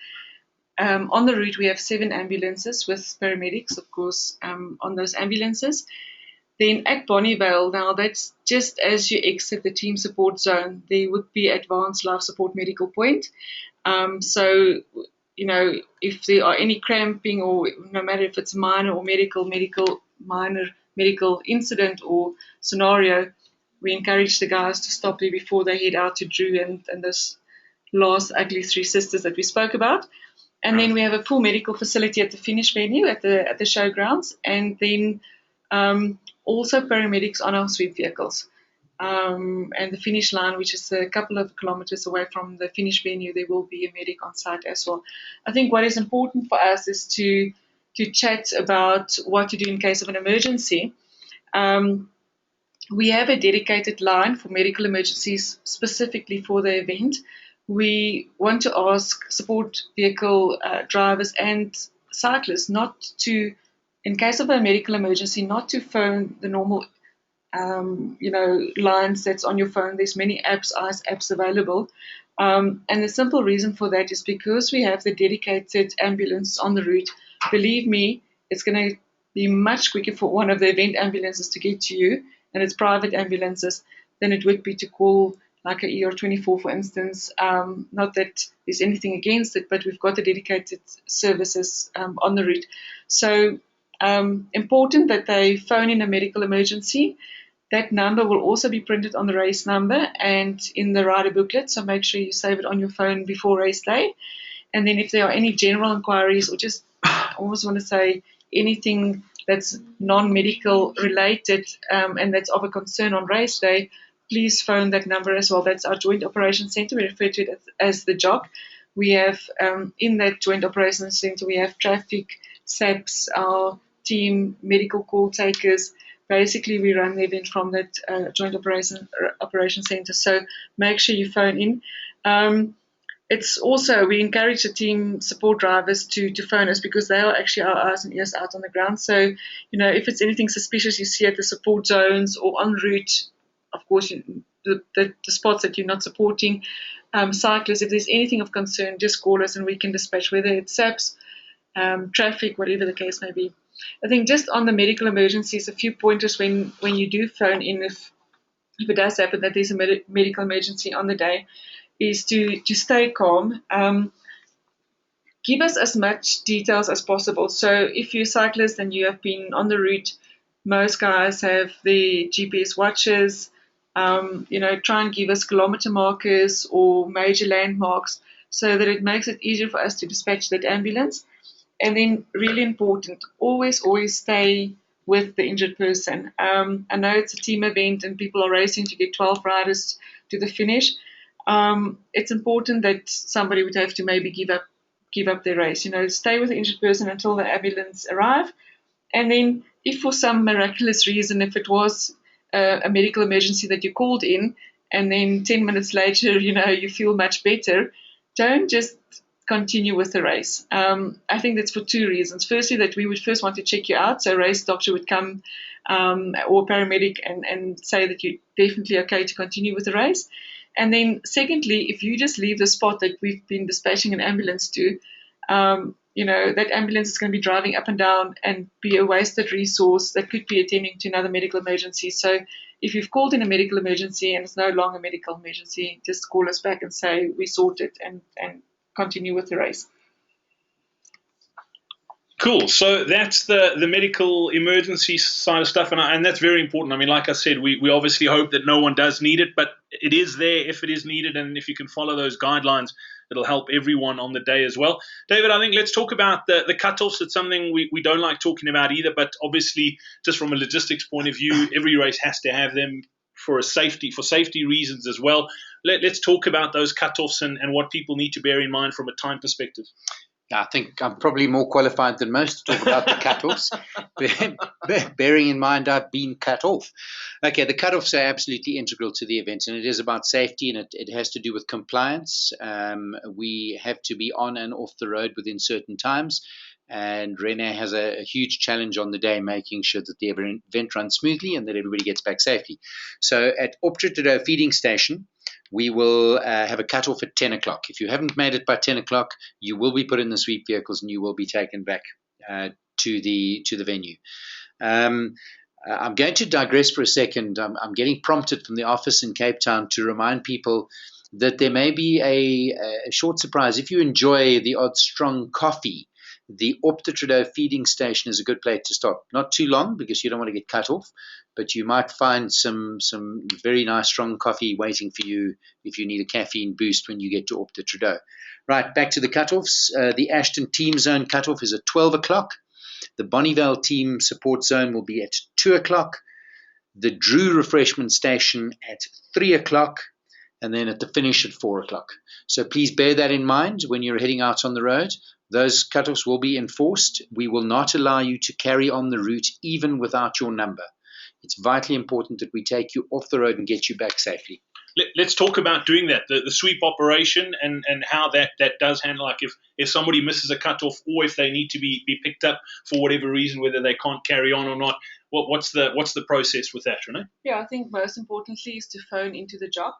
On the route, we have 7 ambulances with paramedics, of course, on those ambulances. Then at Bonnievale, now that's just as you exit the team support zone, there would be advanced life support medical point. So, if there are any cramping, or no matter if it's minor or minor medical incident or scenario, we encourage the guys to stop there before they head out to Drew and this last ugly Three Sisters that we spoke about. And then we have a full medical facility at the finish venue at the showgrounds, and then also paramedics on our sweep vehicles. And the finish line, which is a couple of kilometers away from the finish venue, there will be a medic on site as well. I think what is important for us is to chat about what to do in case of an emergency. We have a dedicated line for medical emergencies specifically for the event. We want to ask support vehicle drivers and cyclists not to, in case of a medical emergency, not to phone the normal lines that's on your phone. There's many apps, ICE apps available. And the simple reason for that is because we have the dedicated ambulance on the route. Believe me, it's going to be much quicker for one of the event ambulances to get to you, and it's private ambulances, than it would be to call like a ER24, for instance. Not that there's anything against it, but we've got the dedicated services on the route. So important that they phone in a medical emergency. That number will also be printed on the race number and in the rider booklet, so make sure you save it on your phone before race day. And then if there are any general inquiries, or just, I almost want to say, anything that's non-medical related and that's of a concern on race day, please phone that number as well. That's our Joint Operations Centre. We refer to it as the JOC. We have, in that Joint Operations Centre, we have traffic, SAPs, our team, medical call takers. Basically, we run the event from that Joint Operations Centre. So make sure you phone in. It's also, we encourage the team support drivers to phone us, because they are actually our eyes and ears out on the ground. So, if it's anything suspicious you see at the support zones or en route, of course, the spots that you're not supporting, cyclists, if there's anything of concern, just call us and we can dispatch, whether it's SAPs, traffic, whatever the case may be. I think just on the medical emergencies, a few pointers when you do phone in, if it does happen that there's a medical emergency on the day, is to stay calm. Give us as much details as possible. So if you're a cyclist and you have been on the route, most guys have the GPS watches. Try and give us kilometer markers or major landmarks so that it makes it easier for us to dispatch that ambulance. And then, really important, always stay with the injured person. I know it's a team event and people are racing to get 12 riders to the finish. It's important that somebody would have to maybe give up their race. Stay with the injured person until the ambulance arrive. And then, if for some miraculous reason, if it was a medical emergency that you called in, and then 10 minutes later, you feel much better, don't just continue with the race. I think that's for two reasons. Firstly, that we would first want to check you out. So a race doctor would come or paramedic and say that you're definitely okay to continue with the race. And then secondly, if you just leave the spot that we've been dispatching an ambulance to, that ambulance is going to be driving up and down and be a wasted resource that could be attending to another medical emergency. So if you've called in a medical emergency and it's no longer a medical emergency, just call us back and say we sorted and continue with the race. Cool. So that's the medical emergency side of stuff, and that's very important. I mean, like I said, we obviously hope that no one does need it, but it is there if it is needed, and if you can follow those guidelines, it'll help everyone on the day as well. David, I think let's talk about the cutoffs. It's something we don't like talking about either, but obviously, just from a logistics point of view, every race has to have them for safety reasons as well. Let's talk about those cutoffs and what people need to bear in mind from a time perspective. I think I'm probably more qualified than most to talk about the cutoffs, bearing in mind I've been cut off. Okay, the cutoffs are absolutely integral to the event, and it is about safety, and it has to do with compliance. We have to be on and off the road within certain times, and Renee has a huge challenge on the day, making sure that the event runs smoothly and that everybody gets back safely. So at Optrudeau feeding station, we will have a cutoff at 10 o'clock. If you haven't made it by 10 o'clock, you will be put in the sweep vehicles and you will be taken back to the venue. I'm going to digress for a second. I'm getting prompted from the office in Cape Town to remind people that there may be a short surprise. If you enjoy the odd strong coffee, the Optrudeau feeding station is a good place to stop. Not too long because you don't want to get cut off, but you might find some very nice strong coffee waiting for you if you need a caffeine boost when you get to Optrudeau. Right, back to the cutoffs. The Ashton team zone cutoff is at 12 o'clock. The Bonnievale team support zone will be at 2 o'clock. The Drew refreshment station at 3 o'clock. And then at the finish at 4 o'clock. So please bear that in mind when you're heading out on the road. Those cutoffs will be enforced. We will not allow you to carry on the route even without your number. It's vitally important that we take you off the road and get you back safely. Let's talk about doing that, the sweep operation and how that does handle, like if somebody misses a cutoff or if they need to be picked up for whatever reason, whether they can't carry on or not. What's the process with that, Renee? Yeah, I think most importantly is to phone into the JOC,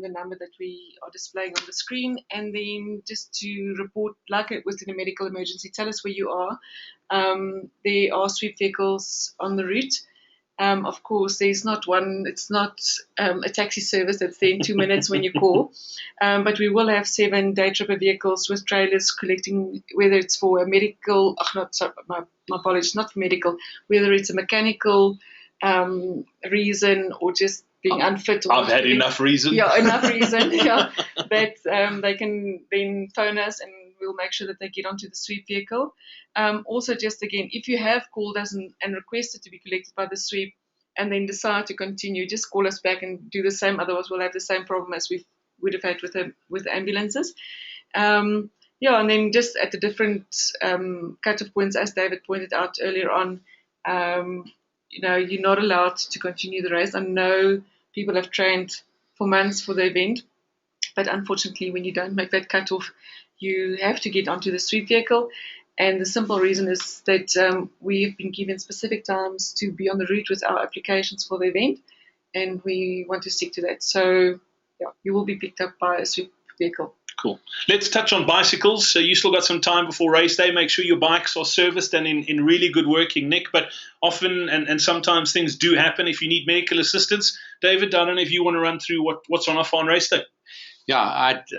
the number that we are displaying on the screen, and then just to report, like it was in a medical emergency, tell us where you are. There are sweep vehicles on the route. Of course, there's not one, it's not a taxi service that's there in 2 minutes when you call, but we will have 7 day tripper vehicles with trailers collecting, whether it's for a medical, my apologies, not for medical, whether it's a mechanical reason or just being unfit. I've had enough reason. Yeah, enough reason, yeah, that they can then phone us and we'll make sure that they get onto the sweep vehicle. Also, just again, if you have called us and requested to be collected by the sweep and then decide to continue, just call us back and do the same. Otherwise, we'll have the same problem as we would have had with ambulances. And then just at the different cut-off points, as David pointed out earlier on, you're not allowed to continue the race. I know people have trained for months for the event, but unfortunately, when you don't make that cut-off, you have to get onto the sweep vehicle. And the simple reason is that we've been given specific times to be on the route with our applications for the event, and we want to stick to that. So, you will be picked up by a sweep vehicle. Cool. Let's touch on bicycles. So you still got some time before race day. Make sure your bikes are serviced and in really good working nick. But often and sometimes things do happen if you need medical assistance. David, I don't know if you want to run through what's on offer on race day. Yeah,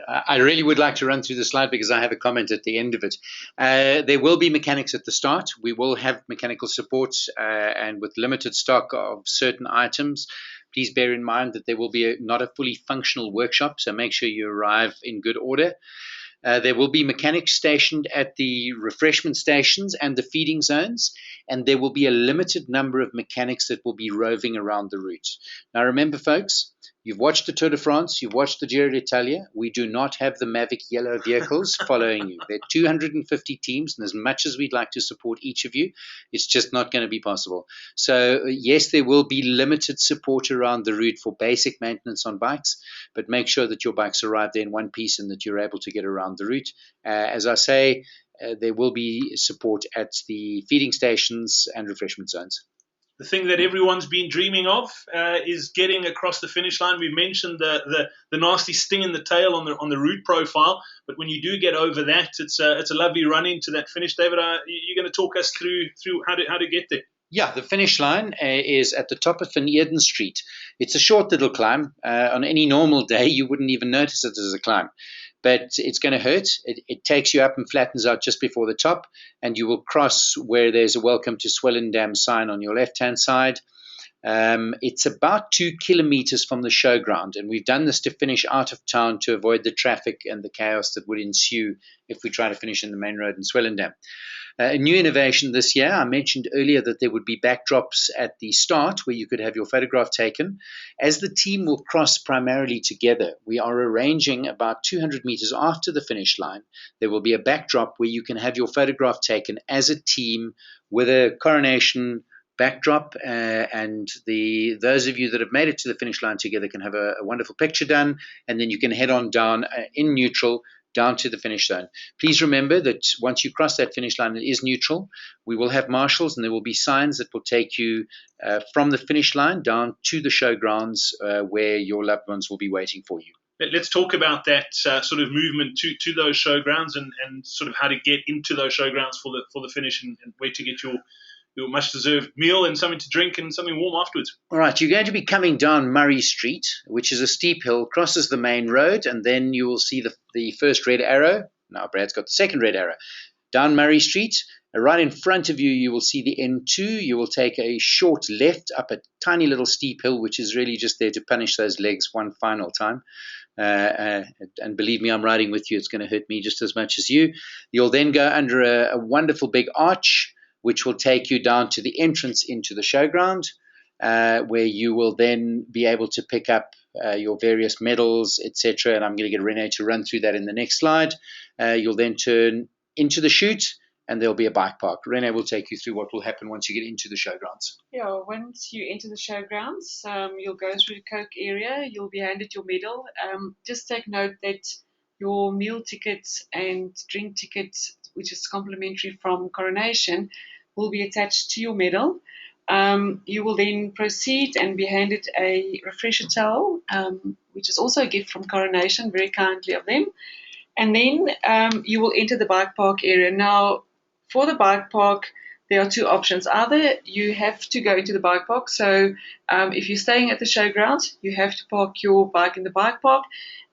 I really would like to run through the slide because I have a comment at the end of it. There will be mechanics at the start. We will have mechanical support and with limited stock of certain items. Please bear in mind that there will be not a fully functional workshop, so make sure you arrive in good order. There will be mechanics stationed at the refreshment stations and the feeding zones, and there will be a limited number of mechanics that will be roving around the route. Now, remember, folks, you've watched the Tour de France, you've watched the Giro d'Italia. We do not have the Mavic yellow vehicles following you. There are 250 teams, and as much as we'd like to support each of you, it's just not going to be possible. So, yes, there will be limited support around the route for basic maintenance on bikes, but make sure that your bikes arrive there in one piece and that you're able to get around the route. As I say, there will be support at the feeding stations and refreshment zones. The thing that everyone's been dreaming of is getting across the finish line. We've mentioned the nasty sting in the tail on the route profile, but when you do get over that, it's a lovely run into that finish. David, you're going to talk us through how to get there. Yeah, the finish line is at the top of Van Eerden Street. It's a short little climb. On any normal day, you wouldn't even notice it as a climb. But it's going to hurt. It takes you up and flattens out just before the top, and you will cross where there's a welcome to Swellendam sign on your left-hand side. It's about 2 kilometers from the showground, and we've done this to finish out of town to avoid the traffic and the chaos that would ensue if we try to finish in the main road in Swellendam. A new innovation this year, I mentioned earlier that there would be backdrops at the start where you could have your photograph taken. As the team will cross primarily together, we are arranging about 200 meters after the finish line. There will be a backdrop where you can have your photograph taken as a team with a Coronation backdrop, and those of you that have made it to the finish line together can have a wonderful picture done, and then you can head on down in neutral down to the finish zone. Please remember that once you cross that finish line, it is neutral. We will have marshals, and there will be signs that will take you from the finish line down to the showgrounds where your loved ones will be waiting for you. Let's talk about that sort of movement to those showgrounds and sort of how to get into those showgrounds for the finish and where to get your much-deserved meal and something to drink and something warm afterwards. All right, you're going to be coming down Murray Street, which is a steep hill, crosses the main road, and then you will see the first red arrow. Now Brad's got the second red arrow. Down Murray Street, right in front of you, you will see the N2. You will take a short left up a tiny little steep hill, which is really just there to punish those legs one final time. And believe me, I'm riding with you. It's going to hurt me just as much as you. You'll then go under a wonderful big arch, which will take you down to the entrance into the showground, where you will then be able to pick up your various medals, etc. And I'm going to get Renee to run through that in the next slide. You'll then turn into the chute, and there'll be a bike park. Renee will take you through what will happen once you get into the showgrounds. Yeah, once you enter the showgrounds, you'll go through the Coke area. You'll be handed your medal. Just take note that your meal ticket and drink ticket, which is complimentary from Coronation, will be attached to your medal. You will then proceed and be handed a refresher towel, which is also a gift from Coronation, very kindly of them. And then you will enter the bike park area. Now, for the bike park, there are two options. Either you have to go into the bike park. So if you're staying at the showgrounds, you have to park your bike in the bike park.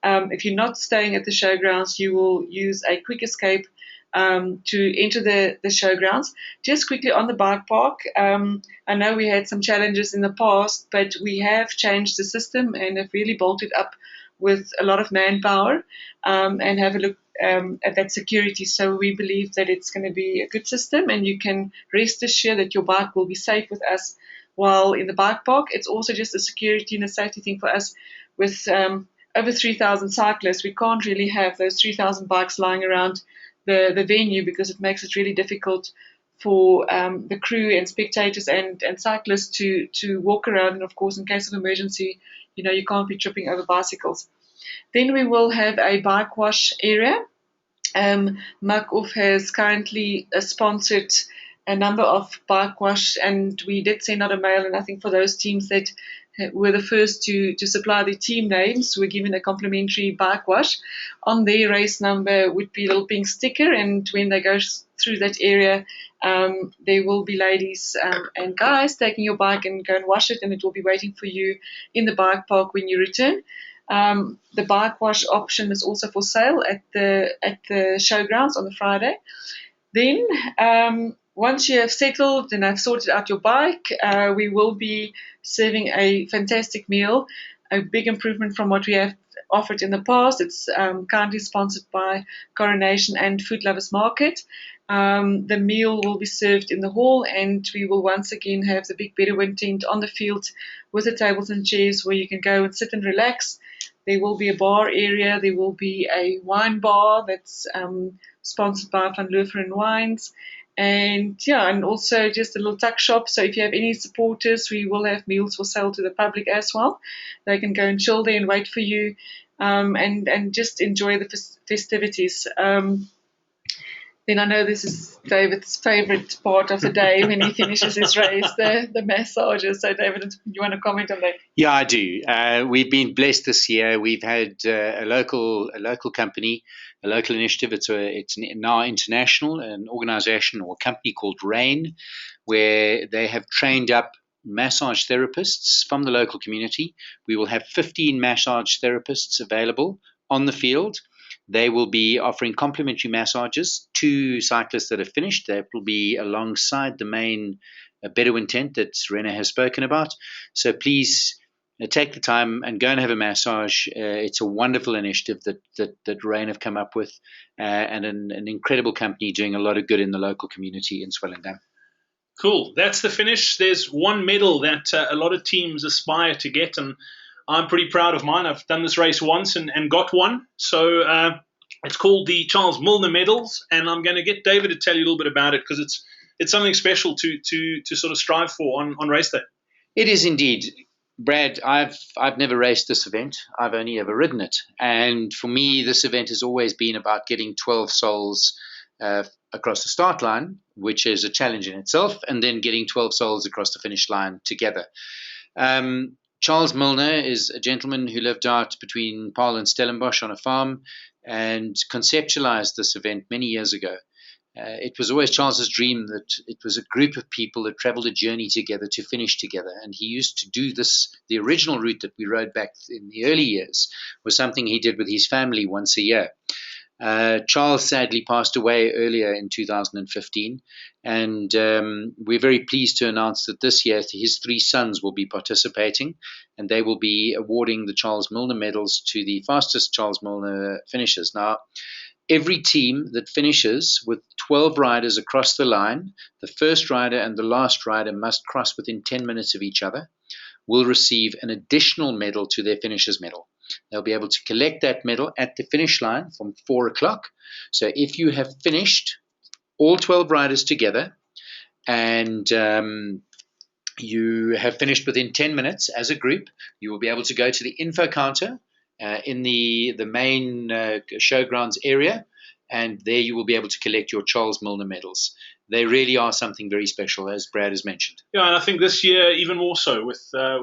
If you're not staying at the showgrounds, you will use a quick escape to enter the showgrounds. Just quickly on the bike park, I know we had some challenges in the past, but we have changed the system and have really bolted up with a lot of manpower and have a look at that security. So we believe that it's going to be a good system, and you can rest assured that your bike will be safe with us while in the bike park. It's also just a security and a safety thing for us with over 3,000 cyclists. We can't really have those 3,000 bikes lying around the venue, because it makes it really difficult for the crew and spectators and cyclists to walk around. And of course, in case of emergency, you can't be tripping over bicycles. Then we will have a bike wash area. Muck-Off has currently sponsored a number of bike wash, and we did send out a mail, and I think for those teams that were the first to supply the team names, we're given a complimentary bike wash. On their race number would be a little pink sticker, and when they go through that area, there will be ladies and guys taking your bike and go and wash it, and it will be waiting for you in the bike park when you return. The bike wash option is also for sale at the showgrounds on the Friday. Then once you have settled and have sorted out your bike, we will be serving a fantastic meal, a big improvement from what we have offered in the past. It's currently sponsored by Coronation and Food Lovers Market. The meal will be served in the hall, and we will once again have the big Bedouin tent on the field with the tables and chairs where you can go and sit and relax. There will be a bar area. There will be a wine bar that's sponsored by Van Leeuwen Wines. And yeah, and also just a little tuck shop. So if you have any supporters, we will have meals for sale to the public as well. They can go and chill there and wait for you, and just enjoy the festivities. Then I know this is David's favourite part of the day when he finishes his race, the massages. So David, you want to comment on that? Yeah, I do. We've been blessed this year. We've had a local company, a local initiative. It's now international, an organisation or a company called RAIN, where they have trained up massage therapists from the local community. We will have 15 massage therapists available on the field. They will be offering complimentary massages to cyclists that have finished. That will be alongside the main Bedouin tent that Rena has spoken about. So please take the time and go and have a massage. It's a wonderful initiative that RAIN have come up with, and an incredible company doing a lot of good in the local community in Swellendam. Cool. That's the finish. There's one medal that a lot of teams aspire to get, and I'm pretty proud of mine. I've done this race once and got one. So it's called the Charles Milner Medals, and I'm going to get David to tell you a little bit about it, because it's something special to sort of strive for on race day. It is indeed. Brad, I've never raced this event. I've only ever ridden it. And for me, this event has always been about getting 12 souls across the start line, which is a challenge in itself, and then getting 12 souls across the finish line together. Charles Milner is a gentleman who lived out between Paarl and Stellenbosch on a farm and conceptualized this event many years ago. It was always Charles's dream that it was a group of people that traveled a journey together to finish together. And he used to do this. The original route that we rode back in the early years was something he did with his family once a year. Charles sadly passed away earlier in 2015, and we're very pleased to announce that this year his 3 sons will be participating, and they will be awarding the Charles Milner medals to the fastest Charles Milner finishers. Now, every team that finishes with 12 riders across the line, the first rider and the last rider must cross within 10 minutes of each other, will receive an additional medal to their finisher's medal. They'll be able to collect that medal at the finish line from 4 o'clock. So if you have finished all 12 riders together and you have finished within 10 minutes as a group, you will be able to go to the info counter in the main showgrounds area, and there you will be able to collect your Charles Milner medals. They really are something very special, as Brad has mentioned. Yeah, and I think this year even more so with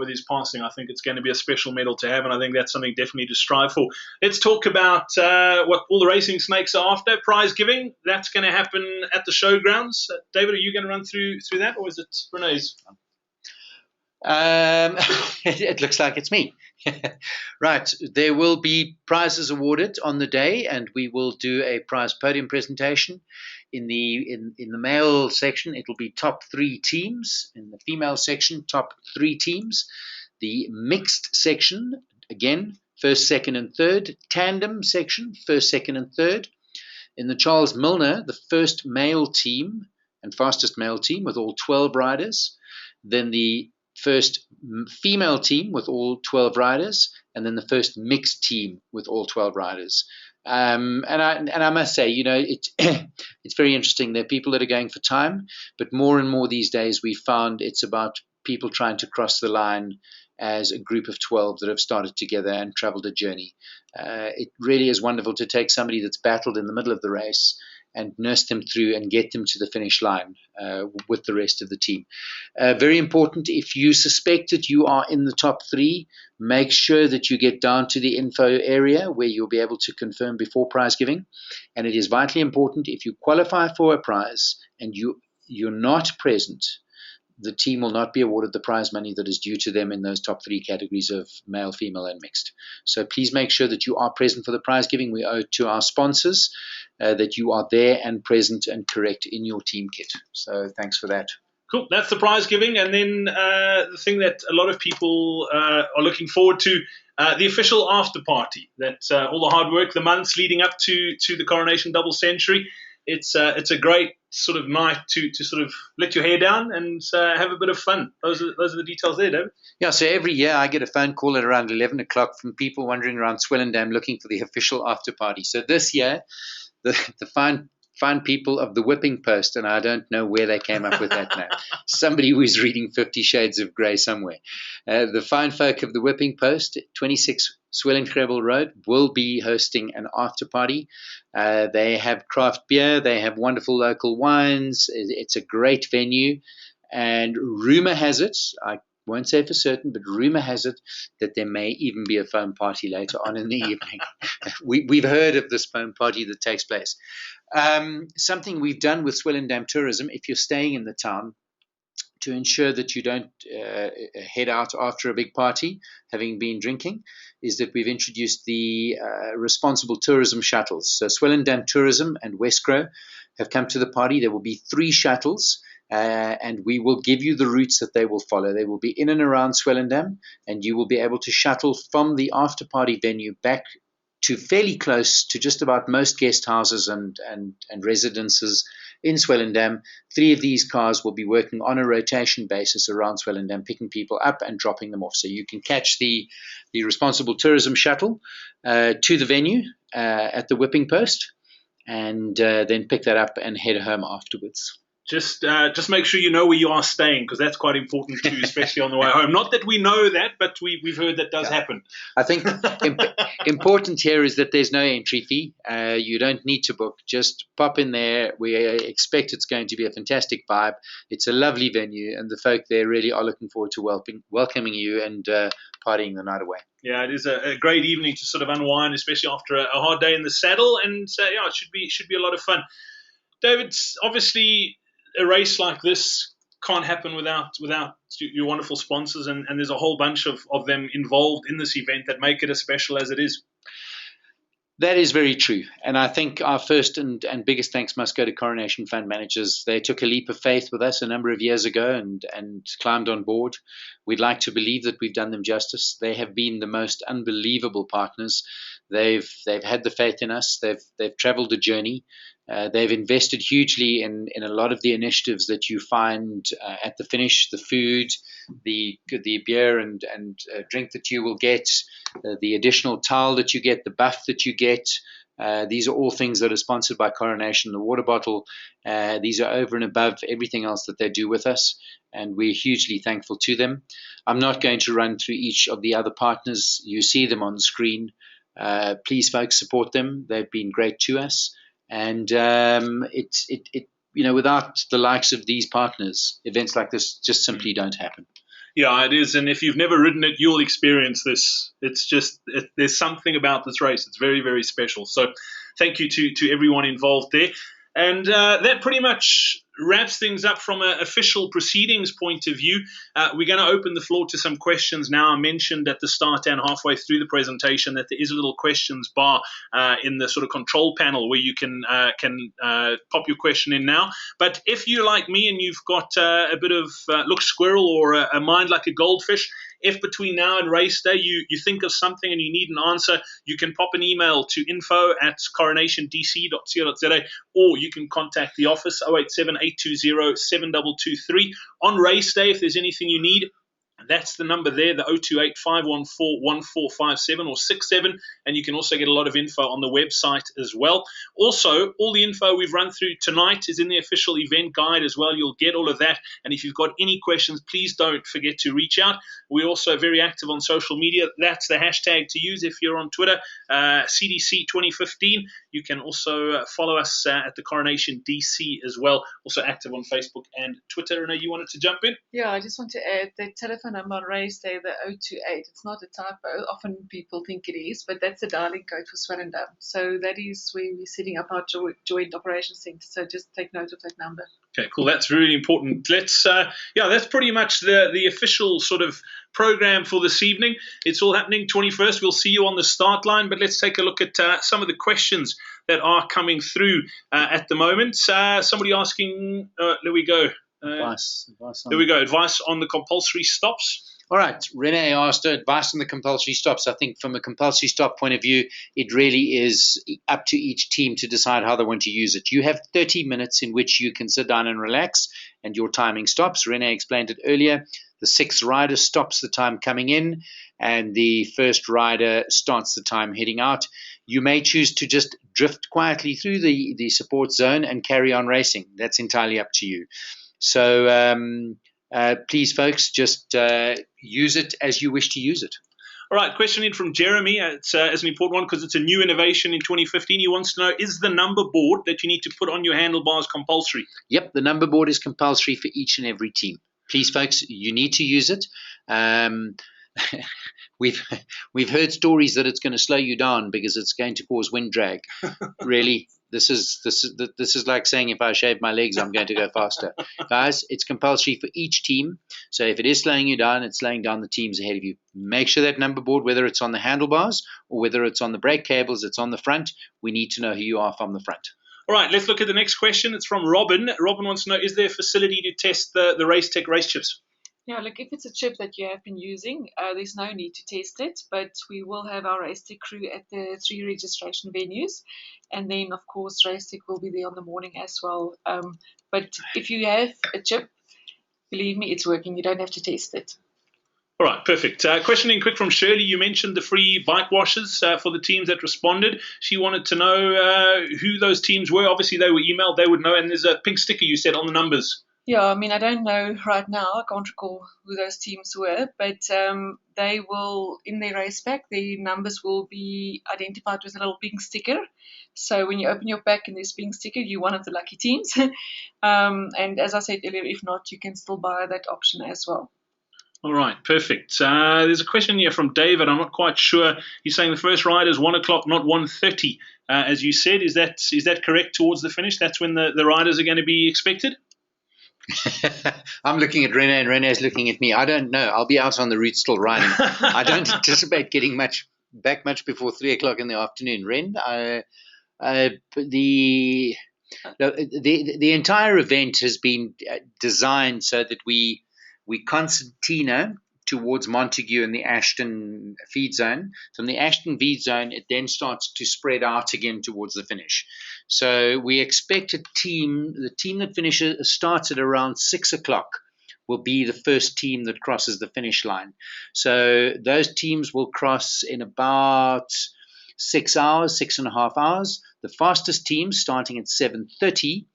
his passing. I think it's going to be a special medal to have, and I think that's something definitely to strive for. Let's talk about what all the racing snakes are after. Prize giving, that's going to happen at the showgrounds. David, are you going to run through that, or is it Renee's? It looks like it's me. Right. There will be prizes awarded on the day, and we will do a prize podium presentation. In the male section, it will be top 3 teams. In the female section, top 3 teams. The mixed section, again, first, second, and third. Tandem section, first, second, and third. In the Charles Milner, the first male team and fastest male team with all 12 riders. Then the first female team with all 12 riders, and then the first mixed team with all 12 riders. And I must say, it's very interesting. There are people that are going for time, but more and more these days we found it's about people trying to cross the line as a group of 12 that have started together and traveled a journey. It really is wonderful to take somebody that's battled in the middle of the race and nurse them through and get them to the finish line with the rest of the team. Very important, if you suspect that you are in the top 3, make sure that you get down to the info area where you'll be able to confirm before prize giving. And it is vitally important, if you qualify for a prize and you're not present, the team will not be awarded the prize money that is due to them in those top 3 categories of male, female, and mixed. So please make sure that you are present for the prize giving. We owe it to our sponsors that you are there and present and correct in your team kit. So thanks for that. Cool. That's the prize giving. And then the thing that a lot of people are looking forward to, the official after party. That all the hard work, the months leading up to the Coronation Double Century. It's a great sort of night to sort of let your hair down and have a bit of fun. Those are the details there, David. Yeah, so every year I get a phone call at around 11 o'clock from people wandering around Swellendam looking for the official after party. So this year, the fine people of the Whipping Post, and I don't know where they came up with that name. Somebody was reading 50 Shades of Grey somewhere. The fine folk of the Whipping Post, 26 Swellendam Road, will be hosting an after party. They have craft beer. They have wonderful local wines. It's a great venue. And rumor has it, I won't say for certain, but rumor has it that there may even be a foam party later on in the evening. We've heard of this foam party that takes place. Something we've done with Swellendam Tourism, if you're staying in the town, to ensure that you don't head out after a big party, having been drinking, is that we've introduced the responsible tourism shuttles. So Swellendam Tourism and Westgrow have come to the party. There will be 3 shuttles. And we will give you the routes that they will follow. They will be in and around Swellendam, and you will be able to shuttle from the after party venue back to fairly close to just about most guest houses and residences in Swellendam. 3 of these cars will be working on a rotation basis around Swellendam, picking people up and dropping them off. So you can catch the responsible tourism shuttle to the venue at the Whipping Post, and then pick that up and head home afterwards. Just make sure you know where you are staying, because that's quite important too, especially on the way home. Not that we know that, but we've heard that does happen. I think important here is that there's no entry fee. You don't need to book. Just pop in there. We expect it's going to be a fantastic vibe. It's a lovely venue, and the folk there really are looking forward to welcoming you and partying the night away. Yeah, it is a great evening to sort of unwind, especially after a hard day in the saddle, and it should be a lot of fun. David, obviously, a race like this can't happen without your wonderful sponsors, and there's a whole bunch of them involved in this event that make it as special as it is. That is very true. And I think our first and biggest thanks must go to Coronation Fund Managers. They took a leap of faith with us a number of years ago and climbed on board. We'd like to believe that we've done them justice. They have been the most unbelievable partners. They've had the faith in us. They've traveled the journey. They've invested hugely in a lot of the initiatives that you find at the finish, the food, the beer and drink that you will get, the additional towel that you get, the buff that you get. These are all things that are sponsored by Coronation. The water bottle, these are over and above everything else that they do with us, and we're hugely thankful to them. I'm not going to run through each of the other partners. You see them on the screen. Please, folks, support them. They've been great to us. And without the likes of these partners, events like this just simply don't happen. Yeah, it is. And if you've never ridden it, you'll experience this. There's something about this race. It's very, very special. So thank you to everyone involved there. And that pretty much wraps things up from an official proceedings point of view. We're going to open the floor to some questions now. I mentioned at the start and halfway through the presentation that there is a little questions bar in the sort of control panel where you can pop your question in now. But if you're like me and you've got a bit of look squirrel or a mind like a goldfish, if between now and race day you think of something and you need an answer, you can pop an email to info@coronationdc.co.za, or you can contact the office 087-820-7223. On race day, if there's anything you need, that's the number there, the 028-514-1457 or 67, and you can also get a lot of info on the website as well. Also, all the info we've run through tonight is in the official event guide as well. You'll get all of that, and if you've got any questions, please don't forget to reach out. We're also very active on social media. That's the hashtag to use if you're on Twitter, CDC 2015. You can also follow us at the Coronation DC as well, also active on Facebook and Twitter. Renee, you wanted to jump in? Yeah, I just want to add the telephone number on race day, the 028. It's not a typo. Often people think it is, but that's the dialing code for Swellendam. So that is where we're setting up our joint operations center. So just take note of that number. Okay, cool. That's really important. That's pretty much the official sort of program for this evening. It's all happening 21st. We'll see you on the start line, but let's take a look at some of the questions that are coming through at the moment. Somebody asking, there we go. Advice on There we go. Advice on the compulsory stops. All right. Renee asked advice on the compulsory stops. I think from a compulsory stop point of view, it really is up to each team to decide how they want to use it. You have 30 minutes in which you can sit down and relax, and your timing stops. Renee explained it earlier. The sixth rider stops the time coming in, and the first rider starts the time heading out. You may choose to just drift quietly through the support zone and carry on racing. That's entirely up to you. So please, folks, just use it as you wish to use it. All right, question in from Jeremy. It's an important one because it's a new innovation in 2015. He wants to know, is the number board that you need to put on your handlebars compulsory? Yep, the number board is compulsory for each and every team. Please, folks, you need to use it. We've heard stories that it's going to slow you down because it's going to cause wind drag. Really, this is like saying if I shave my legs, I'm going to go faster. Guys, it's compulsory for each team. So if it is slowing you down, it's slowing down the teams ahead of you. Make sure that number board, whether it's on the handlebars or whether it's on the brake cables, it's on the front. We need to know who you are from the front. All right, let's look at the next question. It's from Robin. Robin wants to know, is there a facility to test the Race Tech race chips? Yeah, look, if it's a chip that you have been using, there's no need to test it, but we will have our Race Tech crew at the 3 registration venues. And then, of course, Race Tech will be there on the morning as well. But if you have a chip, believe me, it's working. You don't have to test it. All right, perfect. Question in quick from Shirley. You mentioned the free bike washes for the teams that responded. She wanted to know who those teams were. Obviously, they were emailed. They would know. And there's a pink sticker you said on the numbers. Yeah, I mean, I don't know right now. I can't recall who those teams were, but they will, in their race pack, the numbers will be identified with a little pink sticker. So when you open your pack and there's pink sticker, you're one of the lucky teams. And as I said earlier, if not, you can still buy that option as well. All right, perfect. There's a question here from David. I'm not quite sure. He's saying the first ride is 1 o'clock, not 1:30, as you said. Is that correct towards the finish? That's when the riders are going to be expected? I'm looking at Renee and Renee's looking at me. I don't know. I'll be out on the route still riding. I don't anticipate getting back much before 3 o'clock in the afternoon. Ren, the entire event has been designed so that we concertina towards Montague and the Ashton feed zone. From the Ashton feed zone, it then starts to spread out again towards the finish. So we expect the team that starts at around 6 o'clock will be the first team that crosses the finish line. So those teams will cross in about 6 hours, 6.5 hours. The fastest team starting at 7:30.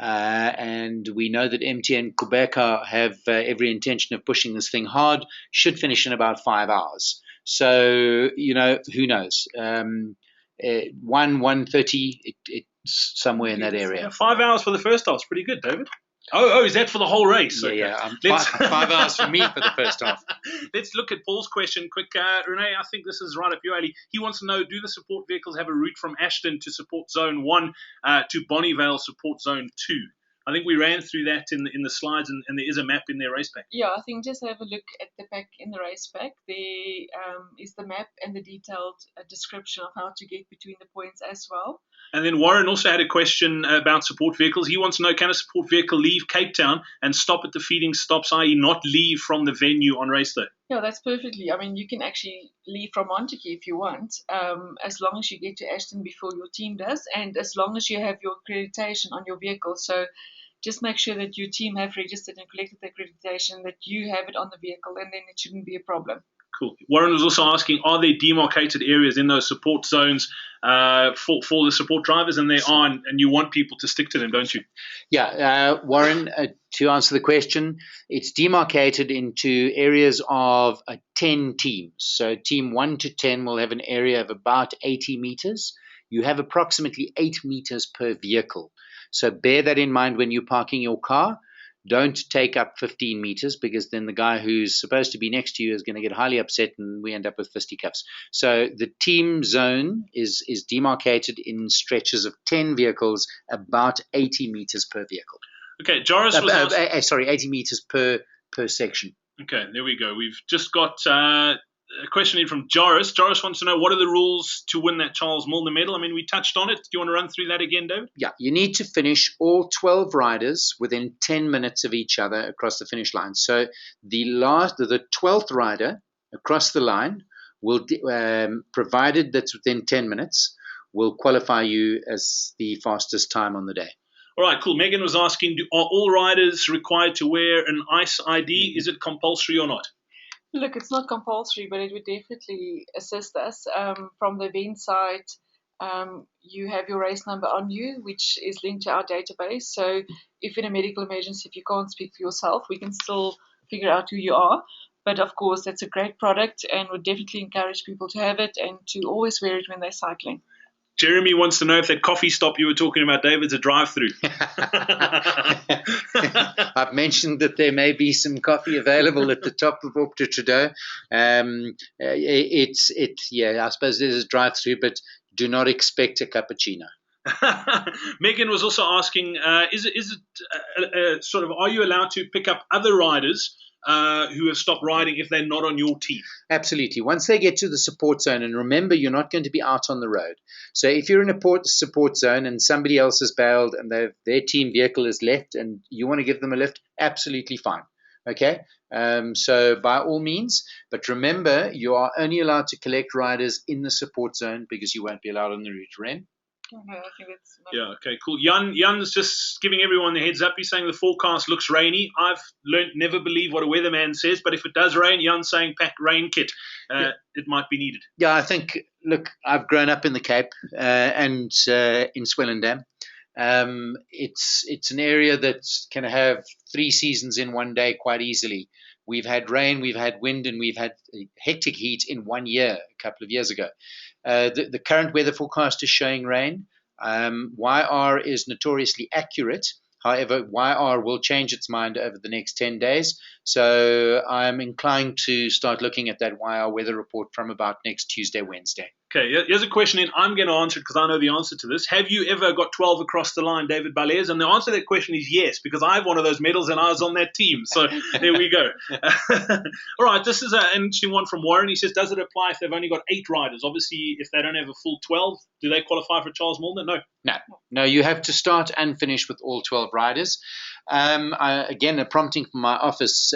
And we know that MT and Quebec have every intention of pushing this thing hard, should finish in about 5 hours. So, who knows? 1:30, it's somewhere in that area. 5 hours for the first half is pretty good, David. Oh, is that for the whole race? Yeah, okay. Yeah. 5 hours for me for the first half. Let's look at Paul's question quick. Renee, I think this is right up your alley. He wants to know, do the support vehicles have a route from Ashton to support zone 1 to Bonnievale support zone 2? I think we ran through that in the slides, and there is a map in their race pack. Yeah, I think just have a look at the pack in the race pack. There is the map and the detailed description of how to get between the points as well. And then Warren also had a question about support vehicles. He wants to know, can a support vehicle leave Cape Town and stop at the feeding stops, i.e. not leave from the venue on race day? Yeah, that's perfectly. I mean, you can actually leave from Montague if you want, as long as you get to Ashton before your team does, and as long as you have your accreditation on your vehicle. So just make sure that your team have registered and collected the accreditation, that you have it on the vehicle, and then it shouldn't be a problem. Cool. Warren was also asking, are there demarcated areas in those support zones for the support drivers? And there are, and you want people to stick to them, don't you? Yeah, Warren, to answer the question, it's demarcated into areas of 10 teams. So team 1 to 10 will have an area of about 80 meters. You have approximately 8 meters per vehicle. So bear that in mind when you're parking your car. Don't take up 15 meters, because then the guy who's supposed to be next to you is going to get highly upset and we end up with fisticuffs. So the team zone is demarcated in stretches of 10 vehicles, about 80 meters per vehicle. Okay, Joris was 80 meters per section. Okay, there we go. We've just got a question in from Joris. Joris wants to know, what are the rules to win that Charles Milner medal? I mean, we touched on it. Do you want to run through that again, David? Yeah, you need to finish all 12 riders within 10 minutes of each other across the finish line. So the 12th rider across the line will, provided that's within 10 minutes, will qualify you as the fastest time on the day. All right, cool. Megan was asking, are all riders required to wear an ICE ID? Is it compulsory or not? Look, it's not compulsory, but it would definitely assist us. From the event side, you have your race number on you, which is linked to our database. So if in a medical emergency, if you can't speak for yourself, we can still figure out who you are. But of course, that's a great product and would definitely encourage people to have it and to always wear it when they're cycling. Jeremy wants to know if that coffee stop you were talking about, David's a drive-through. I've mentioned that there may be some coffee available at the top of Op de Trudeau. I suppose there's a drive-through, but do not expect a cappuccino. Megan was also asking, is it sort of, are you allowed to pick up other riders who have stopped riding if they're not on your team? Absolutely. Once they get to the support zone, and remember, you're not going to be out on the road. So if you're in a support zone and somebody else has bailed and their team vehicle is left and you want to give them a lift, absolutely fine. Okay? So by all means, but remember, you are only allowed to collect riders in the support zone because you won't be allowed on the route. Ren? No, I think it's Yeah, okay, cool. Jan's just giving everyone the heads up. He's saying the forecast looks rainy. I've learned never believe what a weatherman says, but if it does rain, Jan's saying pack rain kit. It might be needed. Yeah, I think, look, I've grown up in the Cape and in Swellendam. It's an area that can have 3 seasons in one day quite easily. We've had rain, we've had wind, and we've had hectic heat in 1 year, a couple of years ago. The current weather forecast is showing rain. YR is notoriously accurate. However, YR will change its mind over the next 10 days. So I'm inclined to start looking at that YR weather report from about next Tuesday, Wednesday. Okay, here's a question, and I'm going to answer it because I know the answer to this. Have you ever got 12 across the line, David Balez? And the answer to that question is yes, because I have one of those medals and I was on that team. So there we go. All right, this is an interesting one from Warren. He says, does it apply if they've only got 8 riders? Obviously, if they don't have a full 12, do they qualify for Charles Milner? No, you have to start and finish with all 12 riders. Again, a prompting from my office.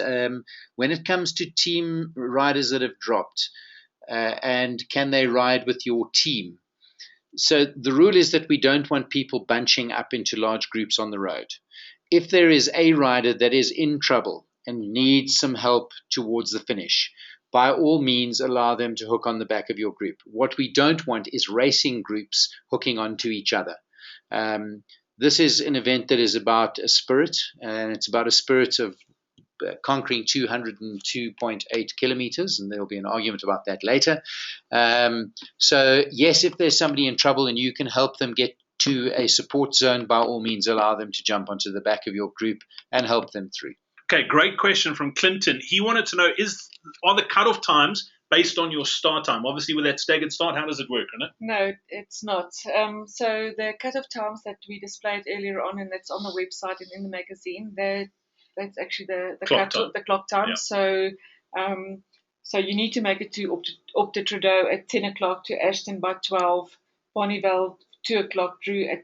When it comes to team riders that have dropped, and can they ride with your team? So the rule is that we don't want people bunching up into large groups on the road. If there is a rider that is in trouble and needs some help towards the finish, by all means allow them to hook on the back of your group. What we don't want is racing groups hooking onto each other. This is an event that is about a spirit, and it's about a spirit of conquering 202.8 kilometers, and there'll be an argument about that later. So yes, if there's somebody in trouble and you can help them get to a support zone, by all means allow them to jump onto the back of your group and help them through. Okay, great question from Clinton. He wanted to know, are the cutoff times based on your start time? Obviously, with that staggered start, how does it work, Renat? No, it's not. So the cutoff times that we displayed earlier on, and that's on the website and in the magazine, that's actually the clock time. Yeah. So you need to make it to Op de Trudeau at 10 o'clock, to Ashton by 12, Bonnievale 2 o'clock, Drew at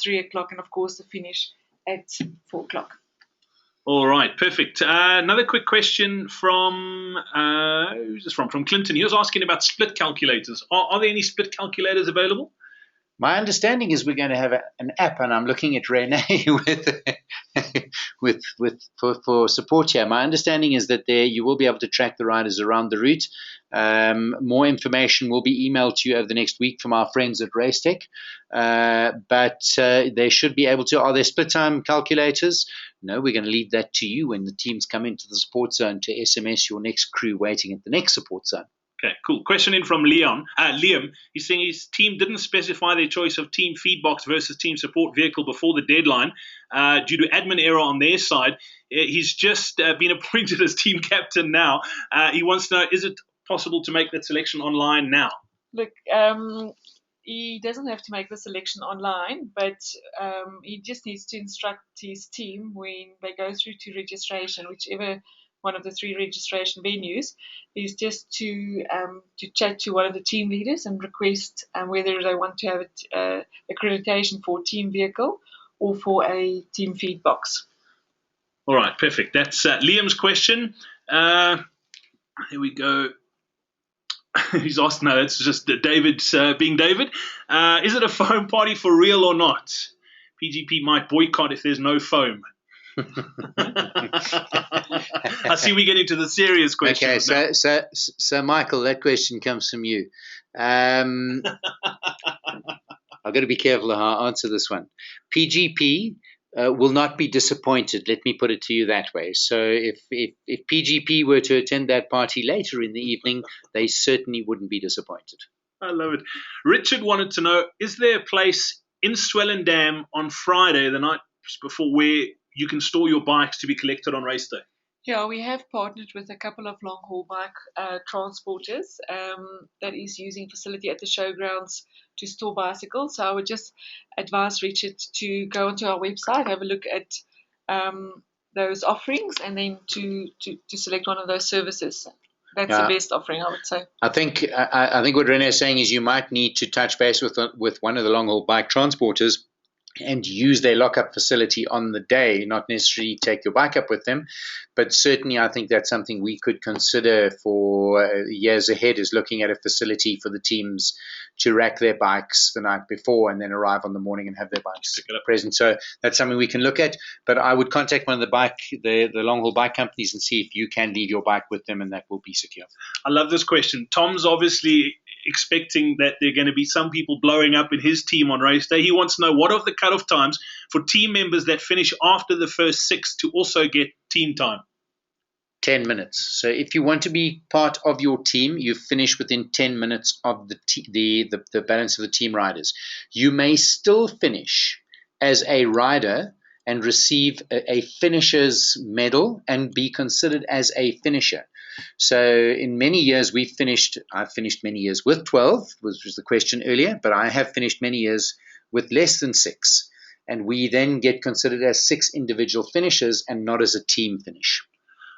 3 o'clock, and of course the finish at 4 o'clock. All right, perfect. Another quick question from who's this from? From Clinton. He was asking about split calculators. Are there any split calculators available? My understanding is we're going to have an app, and I'm looking at Renee for support here. My understanding is that you will be able to track the riders around the route. More information will be emailed to you over the next week from our friends at Racetech. But they should be able to. Are there split time calculators? No, we're going to leave that to you when the teams come into the support zone to SMS your next crew waiting at the next support zone. Okay, cool. Question in from Liam. He's saying his team didn't specify their choice of team feed box versus team support vehicle before the deadline due to admin error on their side. He's just been appointed as team captain now. He wants to know, is it possible to make that selection online now? Look, he doesn't have to make the selection online, but he just needs to instruct his team when they go through to registration, whichever one of the 3 registration venues, is just to chat to one of the team leaders and request whether they want to have accreditation for a team vehicle or for a team feed box. All right, perfect. That's Liam's question. Here we go. He's asked, no, it's just David being David. Is it a foam party for real or not? PGP might boycott if there's no foam. I see we get into the serious questions. Okay, so Michael, that question comes from you. I've got to be careful how I answer this one. PGP will not be disappointed. Let me put it to you that way. So if PGP were to attend that party later in the evening, they certainly wouldn't be disappointed. I love it. Richard wanted to know, is there a place in Swellendam on Friday, the night before, where you can store your bikes to be collected on race day? Yeah, we have partnered with a couple of long-haul bike transporters that is using facility at the showgrounds to store bicycles. So I would just advise Richard to go onto our website, have a look at those offerings, and then to select one of those services. That's the best offering, I would say. I think what Renee is saying is you might need to touch base with one of the long-haul bike transporters and use their lockup facility on the day, not necessarily take your bike up with them. But certainly I think that's something we could consider for years ahead, is looking at a facility for the teams to rack their bikes the night before and then arrive on the morning and have their bikes present. So that's something we can look at. But I would contact one of the long-haul bike companies and see if you can leave your bike with them, and that will be secure. I love this question. Tom's obviously expecting that there are going to be some people blowing up in his team on race day. He wants to know, what are the cutoff times for team members that finish after the first 6 to also get team time? 10 minutes. So if you want to be part of your team, you finish within 10 minutes of the balance of the team riders. You may still finish as a rider and receive a finisher's medal and be considered as a finisher. So in many years I've finished many years with 12, which was the question earlier, but I have finished many years with less than 6. And we then get considered as 6 individual finishers and not as a team finish.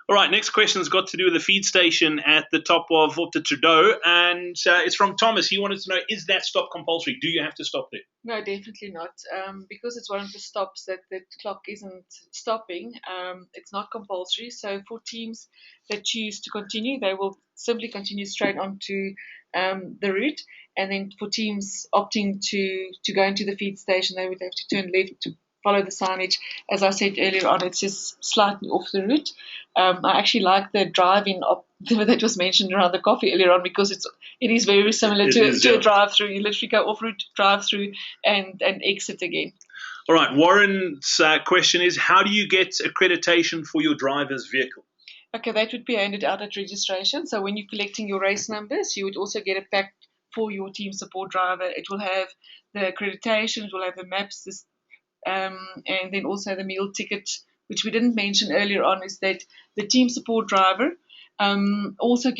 All right, next question has got to do with the feed station at the top of the Trudeau, and it's from Thomas. He wanted to know, is that stop compulsory? Do you have to stop there? No, definitely not. Because it's one of the stops that the clock isn't stopping, it's not compulsory. So for teams that choose to continue, they will simply continue straight onto the route. And then for teams opting to go into the feed station, they would have to turn left to follow the signage. As I said earlier on, it's just slightly off the route. I actually like the drive-in that was mentioned around the coffee earlier on, because it is very similar to a drive-through. You literally go off-route, drive-through, and exit again. All right, Warren's question is, how do you get accreditation for your driver's vehicle? Okay, that would be handed out at registration. So when you're collecting your race numbers, you would also get a pack for your team support driver. It will have the accreditation, it will have the maps, and then also the meal ticket, which we didn't mention earlier on, is that the team support driver also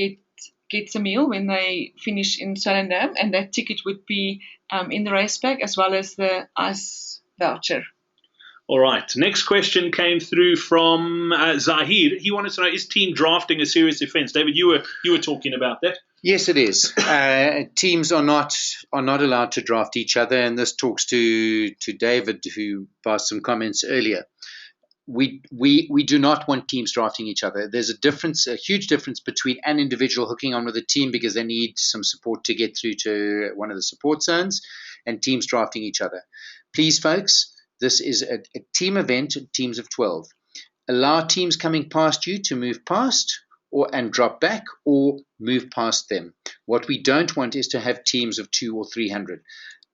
gets a meal when they finish in Swellendam, and that ticket would be in the race pack as well as the ice voucher. All right. Next question came through from Zahir. He wanted to know, is team drafting a serious offence? David, you were talking about that. Yes, it is. Teams are not allowed to draft each other, and this talks to David, who passed some comments earlier. We do not want teams drafting each other. There's a huge difference between an individual hooking on with a team because they need some support to get through to one of the support zones, and teams drafting each other. Please, folks, this is a team event, teams of 12. Allow teams coming past you to move past and drop back or move past them. What we don't want is to have teams of 200 or 300.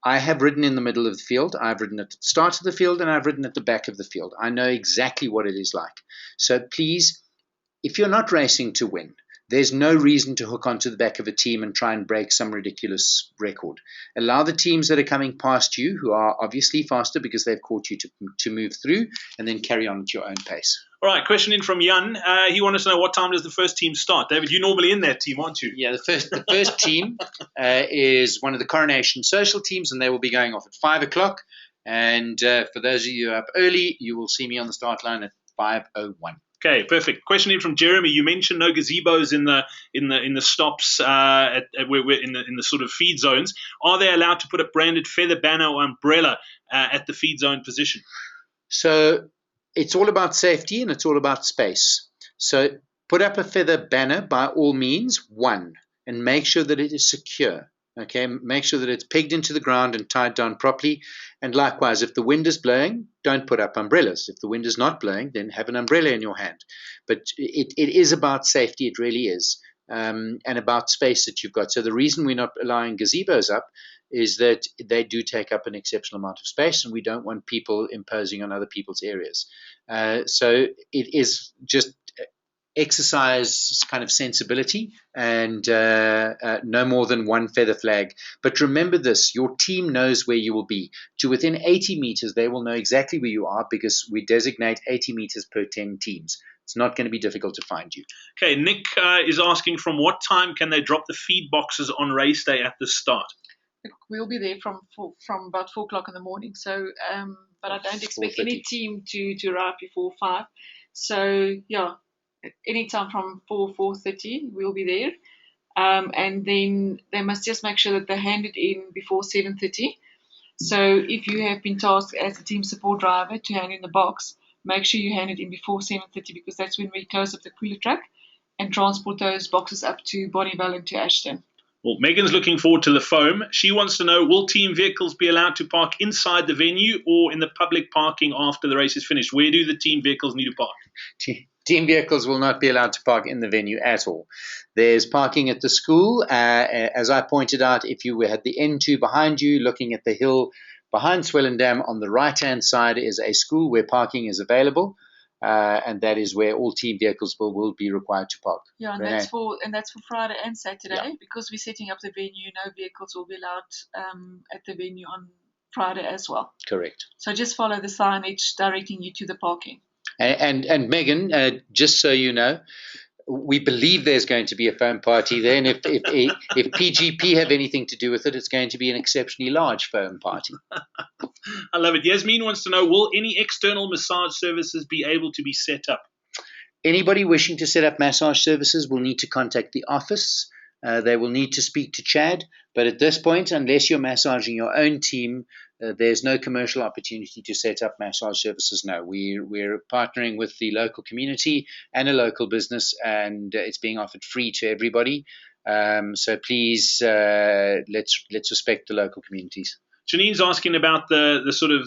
I have ridden in the middle of the field. I've ridden at the start of the field, and I've ridden at the back of the field. I know exactly what it is like. So please, if you're not racing to win, there's no reason to hook onto the back of a team and try and break some ridiculous record. Allow the teams that are coming past you, who are obviously faster because they've caught you, to move through, and then carry on at your own pace. All right, question in from Jan. He wanted to know, what time does the first team start? David, you're normally in that team, aren't you? Yeah, the first team is one of the Coronation social teams, and they will be going off at 5 o'clock. And for those of you up early, you will see me on the start line at 5:01. Okay, perfect. Question in from Jeremy. You mentioned no gazebos in the stops in the sort of feed zones. Are they allowed to put a branded feather banner or umbrella at the feed zone position? So it's all about safety and it's all about space. So put up a feather banner by all means, one, and make sure that it is secure. Okay, make sure that it's pegged into the ground and tied down properly. And likewise, if the wind is blowing, don't put up umbrellas. If the wind is not blowing, then have an umbrella in your hand. But it is about safety, it really is, and about space that you've got. So the reason we're not allowing gazebos up is that they do take up an exceptional amount of space, and we don't want people imposing on other people's areas. So it is just exercise kind of sensibility and no more than one feather flag. But remember this, your team knows where you will be. To within 80 meters, they will know exactly where you are because we designate 80 meters per 10 teams. It's not going to be difficult to find you. Okay, Nick is asking from what time can they drop the feed boxes on race day at the start? We'll be there from about 4 o'clock in the morning. So, but I don't expect 4:30. any team to arrive before 5. So yeah, anytime from 4:30 we'll be there. And then they must just make sure that they hand it in before 7:30. So if you have been tasked as a team support driver to hand in the box, make sure you hand it in before 7:30 because that's when we close up the cooler truck and transport those boxes up to Bonnievale and to Ashton. Well, Megan's looking forward to the foam. She wants to know, will team vehicles be allowed to park inside the venue or in the public parking after the race is finished? Where do the team vehicles need to park? Team vehicles will not be allowed to park in the venue at all. There's parking at the school. As I pointed out, if you had the N2 behind you, looking at the hill behind Swellendam, on the right-hand side is a school where parking is available. And that is where all team vehicles will be required to park. Yeah, and that's for Friday and Saturday because we're setting up the venue. No vehicles will be allowed at the venue on Friday as well. Correct. So just follow the signage directing you to the parking. And Megan, just so you know, we believe there's going to be a foam party there, and if PGP have anything to do with it, it's going to be an exceptionally large foam party. I love it. Yasmin wants to know, will any external massage services be able to be set up? Anybody wishing to set up massage services will need to contact the office. They will need to speak to Chad. But at this point, unless you're massaging your own team, there's no commercial opportunity to set up massage services now. We're partnering with the local community and a local business, and it's being offered free to everybody. So please, let's respect the local communities. Janine's asking about the sort of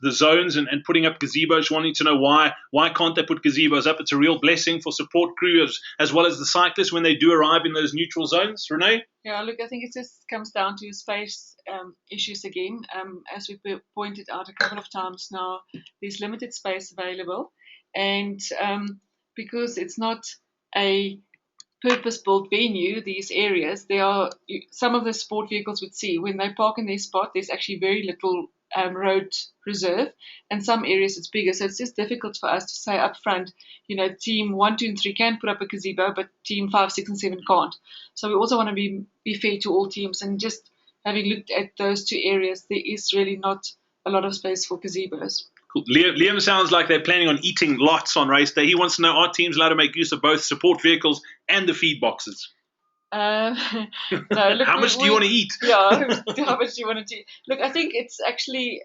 the zones and putting up gazebos, wanting to know why can't they put gazebos up? It's a real blessing for support crew as well as the cyclists when they do arrive in those neutral zones. Renee? Yeah, look, I think it just comes down to space issues again. As we pointed out a couple of times now, there's limited space available, and because it's not a purpose-built venue, these areas, some of the sport vehicles would see when they park in their spot, there's actually very little road reserve, and some areas it's bigger, so it's just difficult for us to say up front, team 1, 2, and 3 can put up a gazebo, but team 5, 6, and 7 can't. So we also want to be fair to all teams, and just having looked at those two areas, there is really not a lot of space for gazebos. Cool. Liam sounds like they're planning on eating lots on race day. He wants to know, are teams allowed to make use of both support vehicles and the feed boxes? No, look, how much do you want to eat? Yeah, how much do you want to eat? Look, I think it's actually,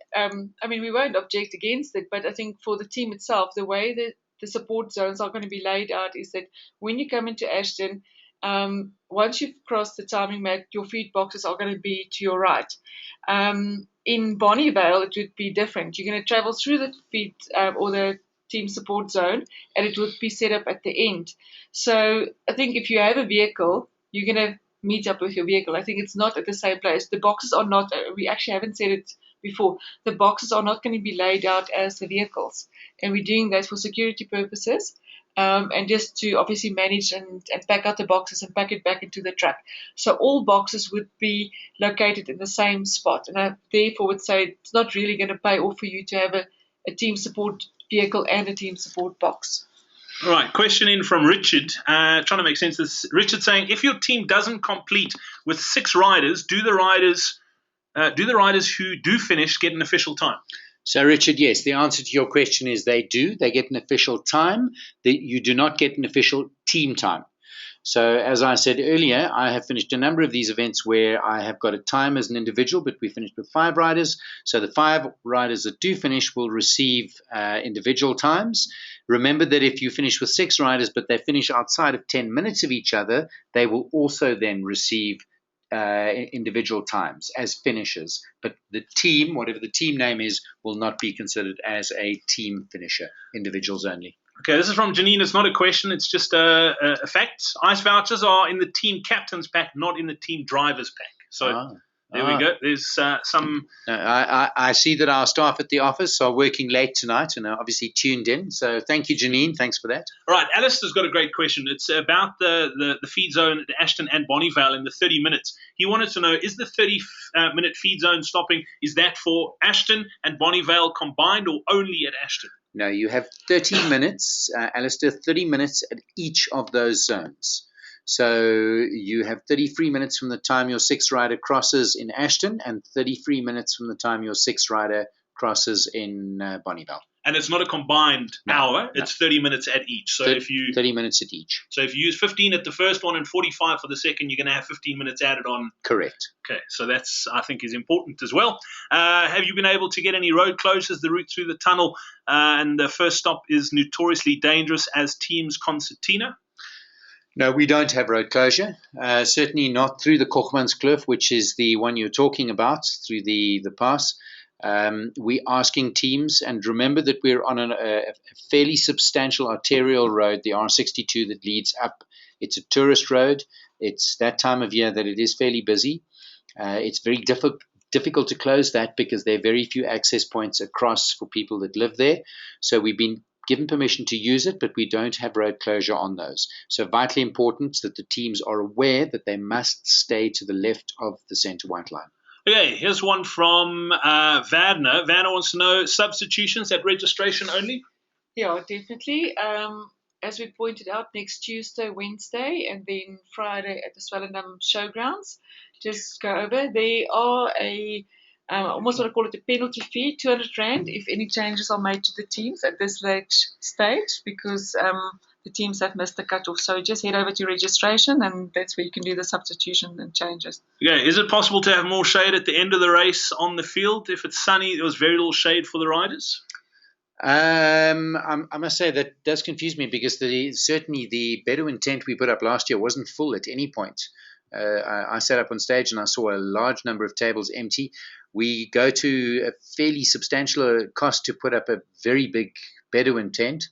we won't object against it, but I think for the team itself, the way that the support zones are going to be laid out is that when you come into Ashton, once you've crossed the timing mat, your feed boxes are going to be to your right. In Bonnievale, it would be different. You're going to travel through the feed or the team support zone, and it would be set up at the end. So I think if you have a vehicle, you're going to meet up with your vehicle. I think it's not at the same place. The boxes are not, we actually haven't said it before, the boxes are not going to be laid out as the vehicles. And we're doing that for security purposes. And just to obviously manage and pack out the boxes and pack it back into the truck. So all boxes would be located in the same spot. And I therefore would say it's not really going to pay off for you to have a team support vehicle and a team support box. All right, question in from Richard, trying to make sense of this. Richard saying, if your team doesn't complete with 6 riders, do the riders who do finish get an official time? So, Richard, yes, the answer to your question is they do. They get an official time. You do not get an official team time. So, as I said earlier, I have finished a number of these events where I have got a time as an individual, but we finished with 5 riders. So, the 5 riders that do finish will receive individual times. Remember that if you finish with 6 riders, but they finish outside of 10 minutes of each other, they will also then receive individual times as finishers. But the team, whatever the team name is, will not be considered as a team finisher, individuals only. Okay, this is from Janine. It's not a question. It's just a fact. Ice vouchers are in the team captain's pack, not in the team driver's pack. So there we go. There's some... I see that our staff at the office are working late tonight and are obviously tuned in. So thank you, Janine. Thanks for that. All right, Alistair's got a great question. It's about the feed zone at Ashton and Bonnievale in the 30 minutes. He wanted to know, is the 30-minute feed zone stopping, is that for Ashton and Bonnievale combined or only at Ashton? No, you have 30 minutes, Alistair, 30 minutes at each of those zones. So you have 33 minutes from the time your 6th rider crosses in Ashton and 33 minutes from the time your 6th rider crosses in Bonnievale. And it's not a combined hour. It's 30 minutes at each. So 30 minutes at each. So if you use 15 at the first one and 45 for the second, you're going to have 15 minutes added on. Correct. Okay, so that's, I think, is important as well. Have you been able to get any road closures, the route through the tunnel? And the first stop is notoriously dangerous as teams concertina. No, we don't have road closure. Certainly not through the Kochmanskloof, which is the one you're talking about, through the pass. We're asking teams, and remember that we're on a fairly substantial arterial road, the R62 that leads up. It's a tourist road. It's that time of year that it is fairly busy. It's very difficult to close that because there are very few access points across for people that live there. So we've been given permission to use it, but we don't have road closure on those. So vitally important that the teams are aware that they must stay to the left of the center white line. Okay, here's one from Vadner. Vadner wants to know substitutions at registration only? Yeah, definitely. As we pointed out, next Tuesday, Wednesday, and then Friday at the Swellendam Showgrounds. Just go over. They are almost what I call it a penalty fee, 200 Rand, if any changes are made to the teams at this late stage, because the teams have missed the cutoff. So just head over to registration, and that's where you can do the substitution and changes. Okay, is it possible to have more shade at the end of the race on the field? If it's sunny, there was very little shade for the riders? I must say that does confuse me because certainly the Bedouin tent we put up last year wasn't full at any point. I sat up on stage and I saw a large number of tables empty. We go to a fairly substantial cost to put up a very big Bedouin tent,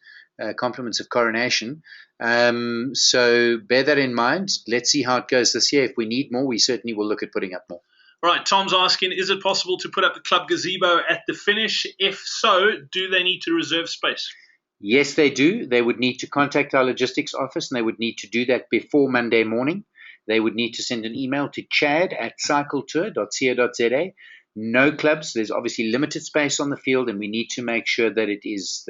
compliments of Coronation. So bear that in mind. Let's see how it goes this year. If we need more, we certainly will look at putting up more. Right, Tom's asking, is it possible to put up the club gazebo at the finish? If so, do they need to reserve space? Yes, they do. They would need to contact our logistics office, and they would need to do that before Monday morning. They would need to send an email to chad@cycletour.co.za. No clubs. There's obviously limited space on the field, and we need to make sure that it is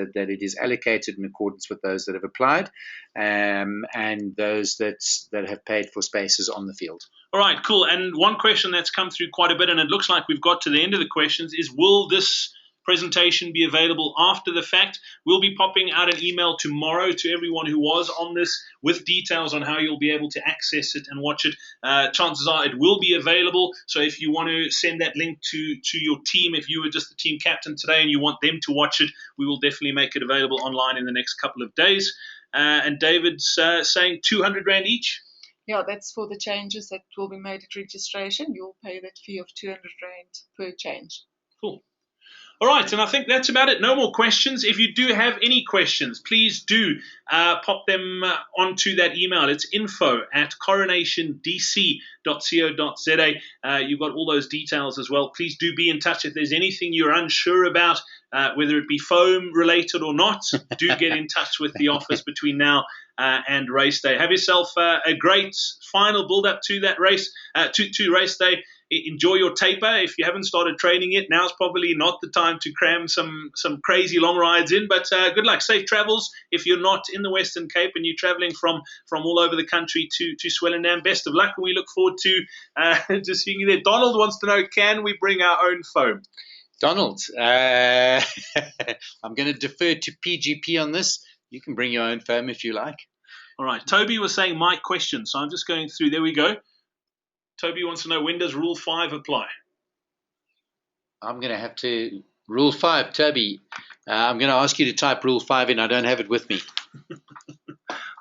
allocated in accordance with those that have applied, and those that have paid for spaces on the field. All right, cool. And one question that's come through quite a bit, and it looks like we've got to the end of the questions, is will this presentation be available after the fact? We'll be popping out an email tomorrow to everyone who was on this with details on how you'll be able to access it and watch it. Chances are it will be available. So if you want to send that link to your team, if you were just the team captain today and you want them to watch it, we will definitely make it available online in the next couple of days. And David's saying 200 Rand each. Yeah, that's for the changes that will be made at registration. You'll pay that fee of 200 Rand per change. Cool. All right, and I think that's about it. No more questions. If you do have any questions, please do pop them onto that email. It's info@coronationdc.co.za. You've got all those details as well. Please do be in touch if there's anything you're unsure about, whether it be foam related or not. Do get in touch with the office between now and race day. Have yourself a great final build-up to that race, to race day. Enjoy your taper. If you haven't started training yet, now's probably not the time to cram some crazy long rides in, but good luck. Safe travels. If you're not in the Western Cape and you're traveling from all over the country to Swellendam, best of luck, and we look forward to seeing you there. Donald wants to know, can we bring our own foam? Donald, I'm going to defer to PGP on this. You can bring your own foam if you like. All right. Toby was saying my question, so I'm just going through. There we go. Toby wants to know, when does Rule 5 apply? I'm going to have to. Rule 5, Toby. I'm going to ask you to type Rule 5 in. I don't have it with me.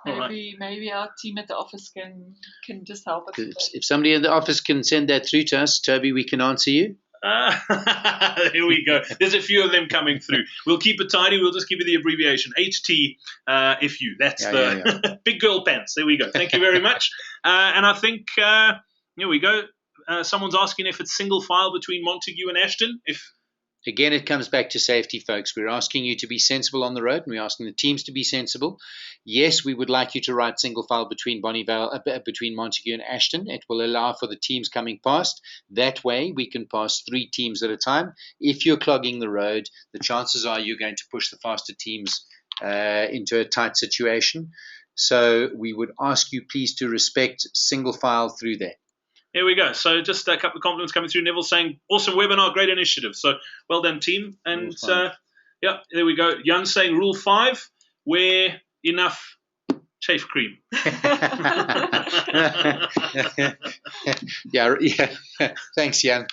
Maybe our team at the office can just help us. If somebody in the office can send that through to us, Toby, we can answer you. Here we go. There's a few of them coming through. We'll keep it tidy. We'll just give you the abbreviation. HTFU. That's big girl pants. There we go. Thank you very much. And I think, here we go. Someone's asking if it's single file between Montague and Ashton. Again, it comes back to safety, folks. We're asking you to be sensible on the road, and we're asking the teams to be sensible. Yes, we would like you to ride single file between between Montague and Ashton. It will allow for the teams coming past. That way, we can pass 3 teams at a time. If you're clogging the road, the chances are you're going to push the faster teams into a tight situation. So we would ask you, please, to respect single file through there. Here we go. So just a couple of compliments coming through. Neville saying, awesome webinar, great initiative. So well done, team. And yeah, there we go. Jan saying Rule 5, wear enough chafe cream. yeah. Thanks, Jan.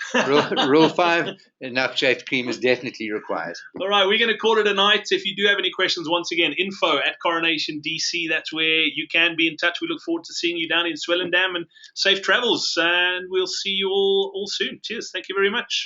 Rule 5, enough chafe cream is definitely required. All right, we're going to call it a night. If you do have any questions, once again, info@Coronation DC. That's where you can be in touch. We look forward to seeing you down in Swellendam, and safe travels. And we'll see you all soon. Cheers. Thank you very much.